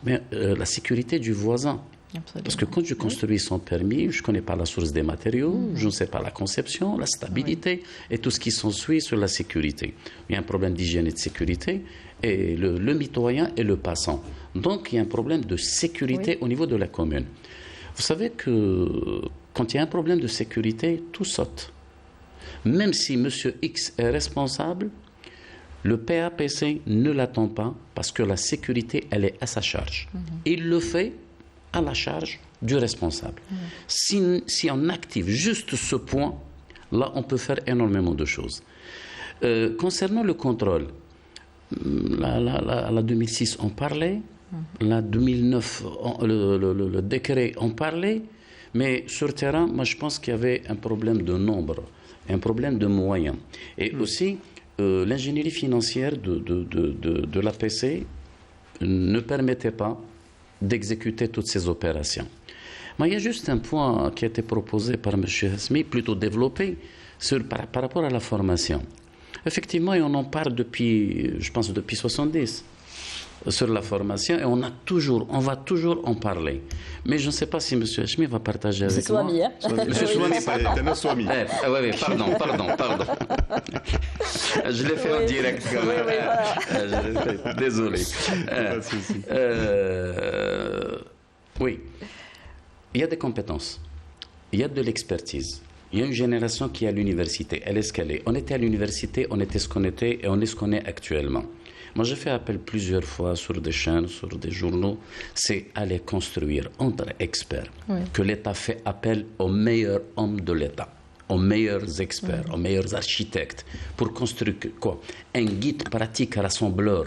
F: mais la sécurité du voisin. Absolument. Parce que quand je construis sans permis, je ne connais pas la source des matériaux, je ne sais pas la conception, la stabilité et tout ce qui s'ensuit sur la sécurité. Il y a un problème d'hygiène et de sécurité, et le mitoyen et le passant. Donc il y a un problème de sécurité au niveau de la commune. Vous savez que quand il y a un problème de sécurité, tout saute. Même si M. X est responsable, le PAPC ne l'attend pas parce que la sécurité, elle est à sa charge. Il le fait à la charge du responsable. Si on active juste ce point, là, on peut faire énormément de choses. Concernant le contrôle, la 2006, on parlait, la 2009, le décret, on parlait, mais sur le terrain, moi, je pense qu'il y avait un problème de nombre, un problème de moyens. Et aussi, l'ingénierie financière de l'APC ne permettait pas d'exécuter toutes ces opérations. Mais il y a juste un point qui a été proposé par M. Hasmi, plutôt développé, par rapport à la formation. Effectivement, et on en parle depuis 70, sur la formation, et on va toujours en parler. Mais je ne sais pas si M. Hasmi va partager avec moi.
A: M.
G: Swami,
F: pardon. Je l'ai fait en direct quand même. Désolé. Oui, il y a des compétences, il y a de l'expertise. Il y a une génération qui est à l'université, elle est ce qu'elle est. On était à l'université, on était ce qu'on était et on est ce qu'on est actuellement. Moi, j'ai fait appel plusieurs fois sur des chaînes, sur des journaux, c'est aller construire entre experts, que l'État fait appel aux meilleurs hommes de l'État, aux meilleurs experts, aux meilleurs architectes, pour construire quoi? Un guide pratique rassembleur.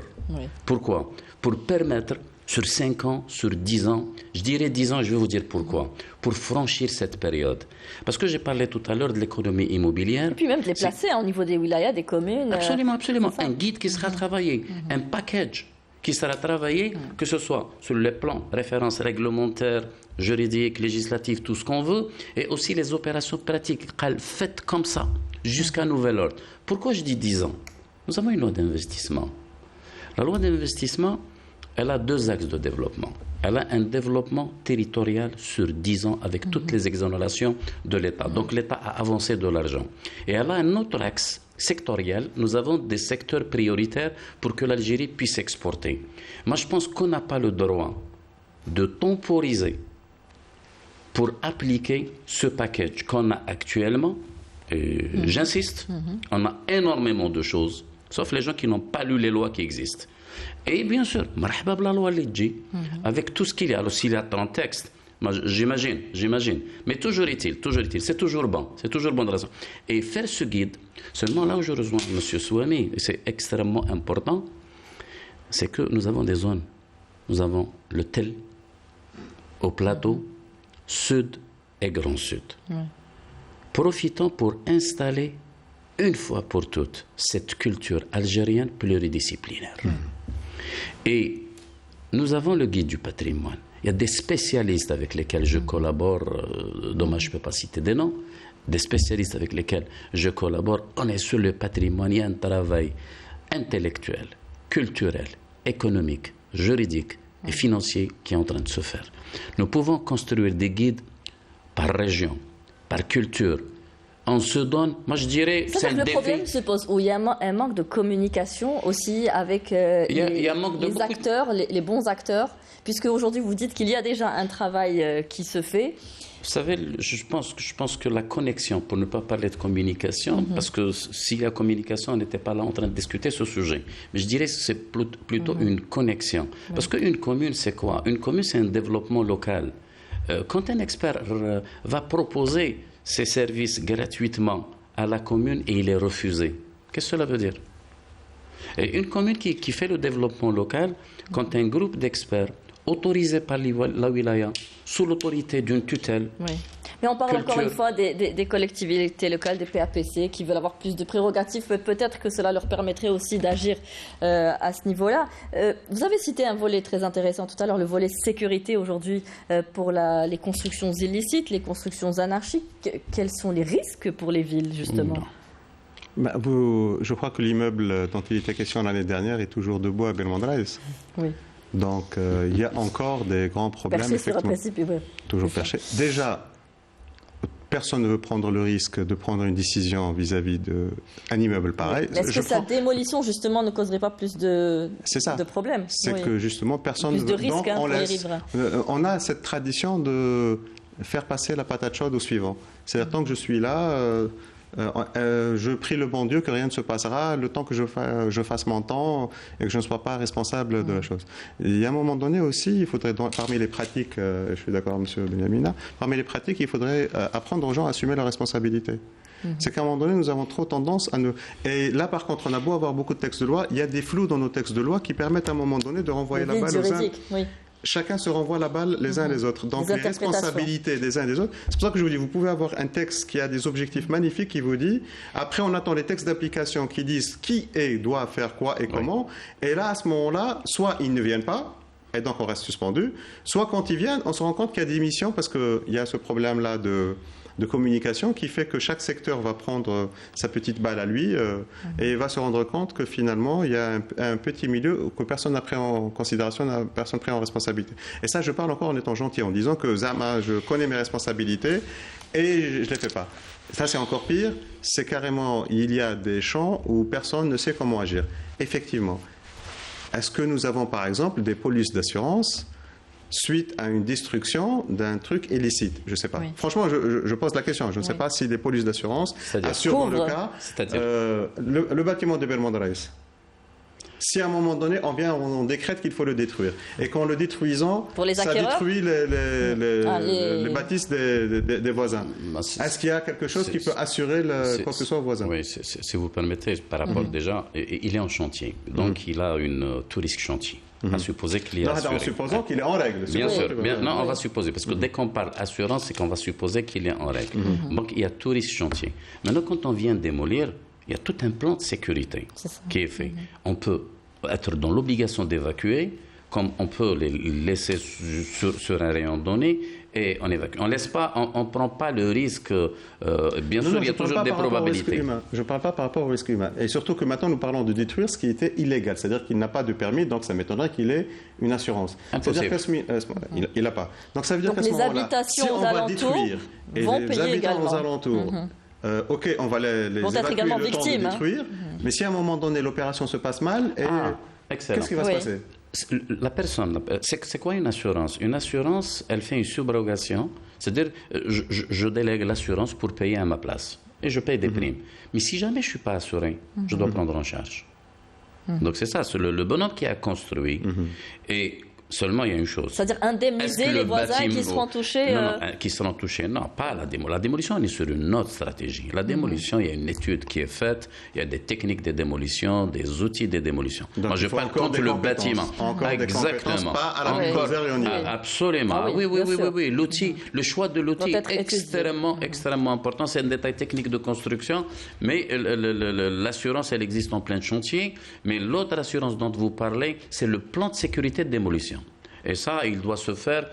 F: Pourquoi? Pour permettre, sur 5 ans, sur 10 ans, je dirais 10 ans, je vais vous dire pourquoi. Pour franchir cette période. Parce que j'ai parlé tout à l'heure de l'économie immobilière.
A: Et puis même de les placer au niveau des wilayas, des communes.
F: Absolument. Un guide qui sera travaillé, un package qui sera travaillé, que ce soit sur les plans, références réglementaires, juridiques, législatives, tout ce qu'on veut, et aussi les opérations pratiques, faites comme ça, jusqu'à nouvel ordre. Pourquoi je dis 10 ans? Nous avons une loi d'investissement. La loi d'investissement, elle a 2 axes de développement. Elle a un développement territorial sur 10 ans avec toutes les exonérations de l'État. Donc l'État a avancé de l'argent. Et elle a un autre axe sectoriel. Nous avons des secteurs prioritaires pour que l'Algérie puisse exporter. Moi, je pense qu'on n'a pas le droit de temporiser pour appliquer ce package qu'on a actuellement. Et j'insiste, on a énormément de choses, sauf les gens qui n'ont pas lu les lois qui existent. Et bien sûr, marhaba la loi Lidji, avec tout ce qu'il y a. Alors s'il y a un texte, moi, j'imagine. Mais toujours est-il, c'est toujours bon de raison. Et faire ce guide, seulement là où je rejoins M. Souami, et c'est extrêmement important, c'est que nous avons des zones. Nous avons le Tel, au plateau, Sud et Grand Sud. Profitons pour installer une fois pour toutes cette culture algérienne pluridisciplinaire. Et nous avons le guide du patrimoine. Il y a des spécialistes avec lesquels je collabore, dommage je ne peux pas citer des noms, des spécialistes avec lesquels je collabore. On est sur le patrimoine, il y a un travail intellectuel, culturel, économique, juridique et financier qui est en train de se faire. Nous pouvons construire des guides par région, par culture. On se donne, moi je dirais, c'est un défi. Le problème
A: se pose où il y a un manque de communication aussi avec les acteurs, les bons acteurs, puisque aujourd'hui vous dites qu'il y a déjà un travail qui se fait.
F: Vous savez, je pense que la connexion, pour ne pas parler de communication, parce que s'il y a communication, on n'était pas là en train de discuter ce sujet. Mais je dirais que c'est plutôt une connexion. Parce qu'une commune, c'est quoi? Une commune, c'est un développement local. Quand un expert va proposer ses services gratuitement à la commune et il est refusé, qu'est-ce que cela veut dire? Et une commune qui fait le développement local, quand un groupe d'experts autorisé par la wilaya, sous l'autorité d'une tutelle.
A: Oui. Mais on parle encore une fois des collectivités locales, des PAPC, qui veulent avoir plus de prérogatives. Peut-être que cela leur permettrait aussi d'agir à ce niveau-là. Vous avez cité un volet très intéressant tout à l'heure, le volet sécurité aujourd'hui pour les constructions illicites, les constructions anarchiques. Quels sont les risques pour les villes, justement?
G: Je crois que l'immeuble dont il était question l'année dernière est toujours debout à Belmondraez.
A: Oui.
G: Donc, il y a encore des grands problèmes.
A: Perché sur un principe, oui.
G: Toujours perché. Déjà, personne ne veut prendre le risque de prendre une décision vis-à-vis d'un immeuble pareil.
A: Est-ce que sa démolition, justement, ne causerait pas plus de problèmes?
G: C'est que, justement, personne ne veut.
A: Plus de risques pour les riverains.
G: On a cette tradition de faire passer la patate chaude au suivant. C'est-à-dire, tant que je suis là... je prie le bon Dieu que rien ne se passera le temps que je fasse mon temps et que je ne sois pas responsable de la chose. Et à un moment donné aussi, il faudrait, parmi les pratiques, je suis d'accord avec M. Benyamina, parmi les pratiques, il faudrait apprendre aux gens à assumer leurs responsabilités. C'est qu'à un moment donné, nous avons trop tendance à ne... Et là, par contre, on a beau avoir beaucoup de textes de loi, il y a des flous dans nos textes de loi qui permettent à un moment donné de renvoyer la balle aux uns.
A: Oui.
G: Chacun se renvoie la balle les uns les autres. Donc les responsabilités des uns et des autres. C'est pour ça que je vous dis, vous pouvez avoir un texte qui a des objectifs magnifiques qui vous dit, après on attend les textes d'application qui disent qui doit faire quoi et comment. Et là, à ce moment-là, soit ils ne viennent pas, et donc on reste suspendu, soit quand ils viennent, on se rend compte qu'il y a des missions, parce qu'il y a ce problème-là de communication qui fait que chaque secteur va prendre sa petite balle à lui et va se rendre compte que finalement il y a un petit milieu que personne n'a pris en considération, personne n'a pris en responsabilité. Et ça, je parle encore en étant gentil, en disant que Zama, je connais mes responsabilités et je ne les fais pas. Ça, c'est encore pire, c'est carrément, il y a des champs où personne ne sait comment agir. Effectivement. Est-ce que nous avons par exemple des polices d'assurance suite à une destruction d'un truc illicite? Je ne sais pas. Oui. Franchement, je pose la question. Je ne sais pas si les polices d'assurance assurent dans le cas le bâtiment de Belmondraez. Si à un moment donné, on décrète qu'il faut le détruire. Et qu'en le détruisant, ça détruit les bâtisses des voisins. Est-ce qu'il y a quelque chose qui peut assurer quoi que ce soit aux voisins?
F: Oui, si vous permettez, par rapport déjà, il est en chantier. Donc, il a une tout risque chantier. À supposer qu'il est assuré.
G: En supposant qu'il est en règle.
F: Bien sûr. Non, on va supposer. Parce que dès qu'on parle assurance, c'est qu'on va supposer qu'il est en règle. Donc, il y a tout risque chantier. Maintenant, quand on vient démolir, il y a tout un plan de sécurité qui est fait. On peut être dans l'obligation d'évacuer, comme on peut les laisser sur un rayon donné, et on évacue. On ne prend pas le risque. Bien sûr, il y a toujours des probabilités.
G: Je ne parle pas par rapport au risque humain. Et surtout que maintenant, nous parlons de détruire ce qui était illégal. C'est-à-dire qu'il n'a pas de permis, donc ça m'étonnerait qu'il ait une assurance.
F: Impossible.
G: Il n'a pas. Donc ça veut dire qu'à ce moment-là,
A: les habitations
G: si on va
A: alentours
G: détruire et
A: vont
G: les
A: payer
G: habitants
A: également.
G: aux alentours, ok, on va les
A: vont être
G: évacuer
A: également
G: le temps de
A: victimes.
G: détruire, mais si à un moment donné l'opération se passe mal, qu'est-ce qui va se passer?
F: La personne, c'est quoi une assurance? Une assurance, elle fait une subrogation, c'est-à-dire je délègue l'assurance pour payer à ma place et je paye des primes. Mais si jamais je ne suis pas assuré, je dois prendre en charge. Donc c'est ça, c'est le bonhomme qui a construit. Et seulement, il y a une chose.
A: C'est-à-dire indemniser les voisins qui seront touchés
F: Non, qui seront touchés. Non, pas la démolition. La démolition, on est sur une autre stratégie. La démolition, il y a une étude qui est faite, il y a des techniques de démolition, des outils de démolition.
G: Donc,
F: moi, je parle contre le bâtiment.
G: Exactement. Pas à la
F: absolument. Oui. L'outil, le choix de l'outil est extrêmement important. C'est un détail technique de construction, mais l'assurance, elle existe en plein chantier. Mais l'autre assurance dont vous parlez, c'est le plan de sécurité de démolition. Et ça, il doit se faire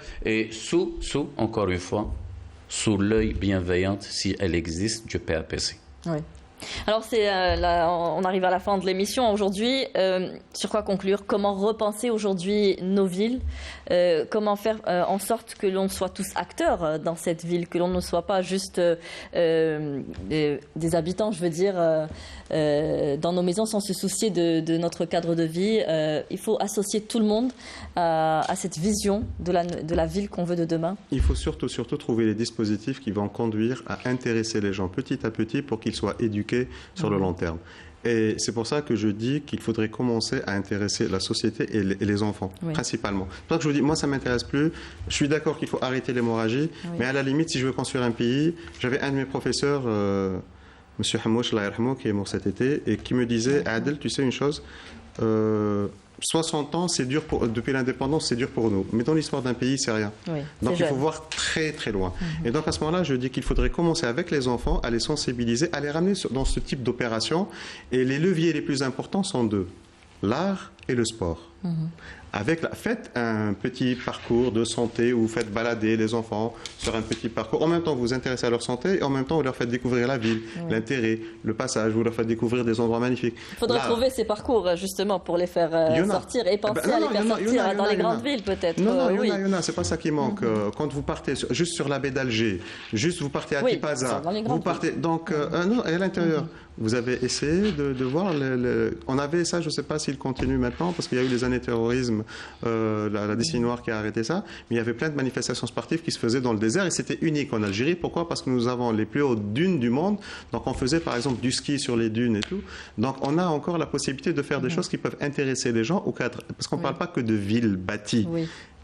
F: encore une fois, sous l'œil bienveillant, si elle existe, du PAPC.
A: Oui. Alors, on arrive à la fin de l'émission aujourd'hui. Sur quoi conclure? Comment repenser aujourd'hui nos villes? Comment faire en sorte que l'on soit tous acteurs dans cette ville, que l'on ne soit pas juste des habitants, je veux dire, dans nos maisons sans se soucier de notre cadre de vie. Il faut associer tout le monde à cette vision de la ville qu'on veut de demain.
G: Il faut surtout trouver les dispositifs qui vont conduire à intéresser les gens petit à petit pour qu'ils soient éduqués sur le long terme. Et c'est pour ça que je dis qu'il faudrait commencer à intéresser la société et les enfants, principalement. C'est pour ça que je vous dis, moi, ça ne m'intéresse plus. Je suis d'accord qu'il faut arrêter l'hémorragie, mais à la limite, si je veux construire un pays, j'avais un de mes professeurs, M. Hamouch, qui est mort cet été, et qui me disait, Adel, tu sais une chose, 60 ans, c'est dur depuis l'indépendance, c'est dur pour nous. Mais dans l'histoire d'un pays, c'est rien. Donc il faut voir très très loin. Et donc à ce moment-là, je dis qu'il faudrait commencer avec les enfants, à les sensibiliser, à les ramener dans ce type d'opération. Et les leviers les plus importants sont deux, l'art et le sport. Faites un petit parcours de santé où vous faites balader les enfants sur un petit parcours. En même temps, vous vous intéressez à leur santé et en même temps, vous leur faites découvrir la ville, l'intérêt, le passage, vous leur faites découvrir des endroits magnifiques.
A: Il faudrait trouver ces parcours justement pour les faire sortir et penser à les faire sortir dans les grandes villes peut-être.
G: Non, il y en a, c'est pas ça qui manque. Quand vous partez juste sur la baie d'Alger, juste vous partez à Tipaza, vous partez donc à l'intérieur. Vous avez essayé de voir on avait ça, je ne sais pas s'il continue maintenant parce qu'il y a eu les années terrorisme, la décennie noire qui a arrêté ça, mais il y avait plein de manifestations sportives qui se faisaient dans le désert et c'était unique en Algérie. Pourquoi? Parce que nous avons les plus hautes dunes du monde, donc on faisait par exemple du ski sur les dunes et tout. Donc on a encore la possibilité de faire des choses qui peuvent intéresser les gens au cadre, parce qu'on ne parle pas que de villes bâties.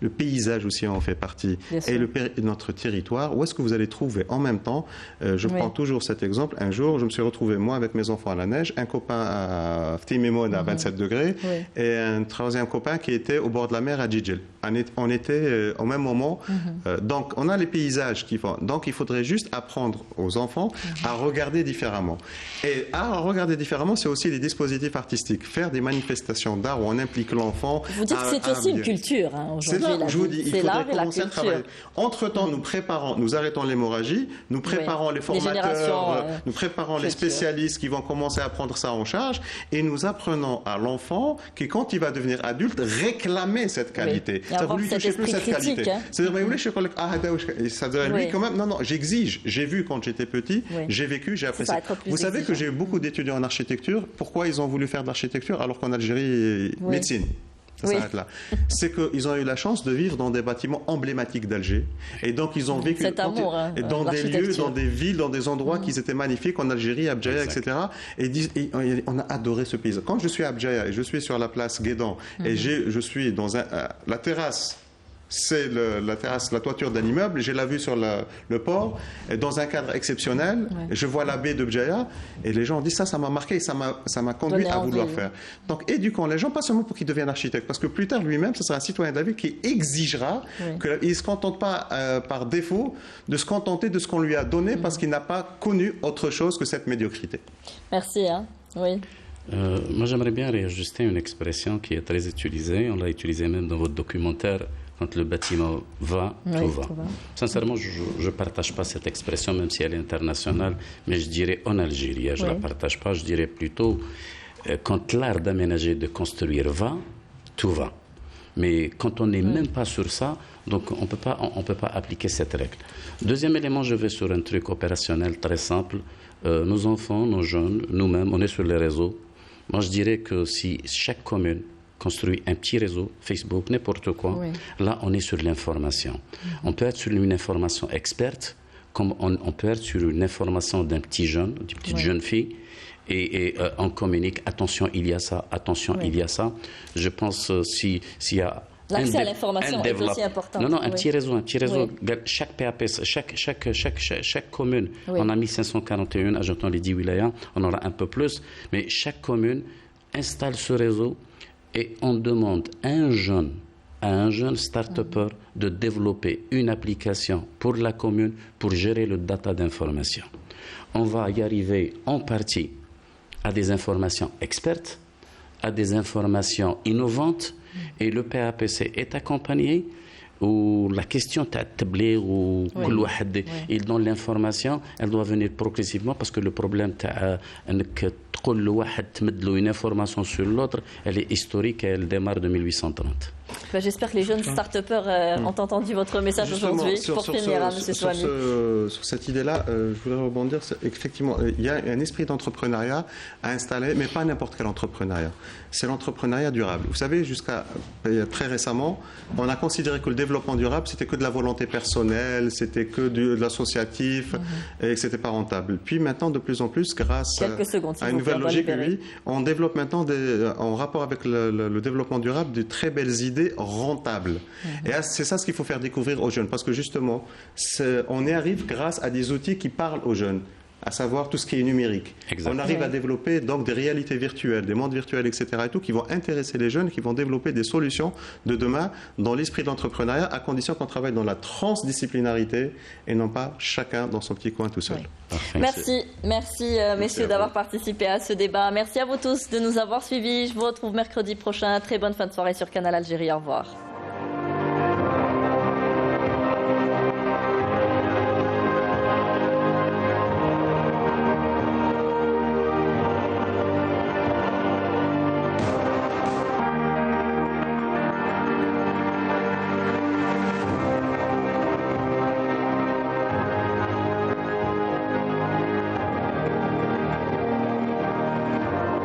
G: Le paysage aussi en fait partie et notre territoire. Où est-ce que vous allez trouver en même temps, je prends toujours cet exemple, un jour je me suis retrouvé moi avec mes enfants à la neige, un copain à Ftimimoun à 27 degrés et un troisième copain qui était au bord de la mer à Djidjel. On était au même moment, donc on a les paysages qui font, donc il faudrait juste apprendre aux enfants à regarder différemment. Et à regarder différemment, c'est aussi les dispositifs artistiques, faire des manifestations d'art où on implique l'enfant.
A: Vous dites que c'est aussi une culture aujourd'hui.
G: Je vous dis, il faudrait commencer à travailler. Entre-temps, nous arrêtons l'hémorragie, nous préparons les formateurs, nous préparons les spécialistes qui vont commencer à prendre ça en charge et nous apprenons à l'enfant que quand il va devenir adulte, réclamer cette qualité. Ça ne lui touchez plus cette qualité. C'est-à-dire, lui quand même, non, j'exige. J'ai vu quand j'étais petit, j'ai vécu, j'ai apprécié. Vous savez que j'ai eu beaucoup d'étudiants en architecture. Pourquoi ils ont voulu faire de l'architecture alors qu'en Algérie, médecine? Ça s'arrête là. C'est qu'ils ont eu la chance de vivre dans des bâtiments emblématiques d'Alger. Et donc, ils ont vécu dans des lieux, dans des villes, dans des endroits qui étaient magnifiques, en Algérie, à Bjaya, etc. Et on a adoré ce pays. Quand je suis à Bjaya et je suis sur la place Guédan, et je suis dans la terrasse, c'est la terrasse, la toiture d'un immeuble, j'ai la vue sur le port, et dans un cadre exceptionnel, et je vois la baie de Bjaya, et les gens disent ça m'a marqué, ça m'a conduit à vouloir faire. Donc éduquons les gens, pas seulement pour qu'ils deviennent architectes, parce que plus tard lui-même, ce sera un citoyen de la ville qui exigera qu'il ne se contente pas par défaut de se contenter de ce qu'on lui a donné, parce qu'il n'a pas connu autre chose que cette médiocrité.
A: Merci.
F: Moi, j'aimerais bien réajuster une expression qui est très utilisée. On l'a utilisée même dans votre documentaire Quand le bâtiment va, tout va. Sincèrement, je ne partage pas cette expression, même si elle est internationale, mais je dirais en Algérie, je ne la partage pas, je dirais plutôt quand l'art d'aménager, de construire va, tout va. Mais quand on n'est même pas sur ça, donc on peut pas appliquer cette règle. Deuxième élément, je vais sur un truc opérationnel très simple. Nos enfants, nos jeunes, nous-mêmes, on est sur les réseaux. Moi, je dirais que si chaque commune construit un petit réseau, Facebook, n'importe quoi, là, on est sur l'information. On peut être sur une information experte, comme on peut être sur une information d'un petit jeune, d'une petite jeune fille, et on communique, attention, il y a ça, attention, il y a ça. Je pense s'il y a
A: l'accès à l'information est aussi important.
F: Non, un petit réseau. Chaque PAP, chaque commune, on a mis 541, ajoutons les 10 wilayas, on aura un peu plus, mais chaque commune installe ce réseau et on demande à un jeune start-upper de développer une application pour la commune pour gérer le data d'information. On va y arriver en partie à des informations expertes, à des informations innovantes, et le PAPC est accompagné où la question تاع ou كل واحد il donne l'information, elle doit venir progressivement parce que le problème تاع انك تقول لواحد تمد له une information sur l'autre, elle est historique et elle démarre de 1830.
A: J'espère que les jeunes start-upers ont entendu votre message aujourd'hui. Pour finir, M. Souhani.
G: Sur cette idée-là, je voudrais rebondir. Effectivement, il y a un esprit d'entrepreneuriat à installer, mais pas n'importe quel entrepreneuriat. C'est l'entrepreneuriat durable. Vous savez, jusqu'à très récemment, on a considéré que le développement durable, c'était que de la volonté personnelle, c'était que de l'associatif, et que c'était pas rentable. Puis maintenant, de plus en plus, grâce à une nouvelle logique, on développe maintenant, en rapport avec le développement durable, de très belles idées rentables. Et c'est ça ce qu'il faut faire découvrir aux jeunes, parce que justement, on y arrive grâce à des outils qui parlent aux jeunes, à savoir tout ce qui est numérique. Exactement. On arrive à développer donc des réalités virtuelles, des mondes virtuels, etc. et tout, qui vont intéresser les jeunes, qui vont développer des solutions de demain dans l'esprit d'entrepreneuriat, à condition qu'on travaille dans la transdisciplinarité et non pas chacun dans son petit coin tout seul.
A: Merci messieurs d'avoir participé à ce débat. Merci à vous tous de nous avoir suivis. Je vous retrouve mercredi prochain. Très bonne fin de soirée sur Canal Algérie. Au revoir.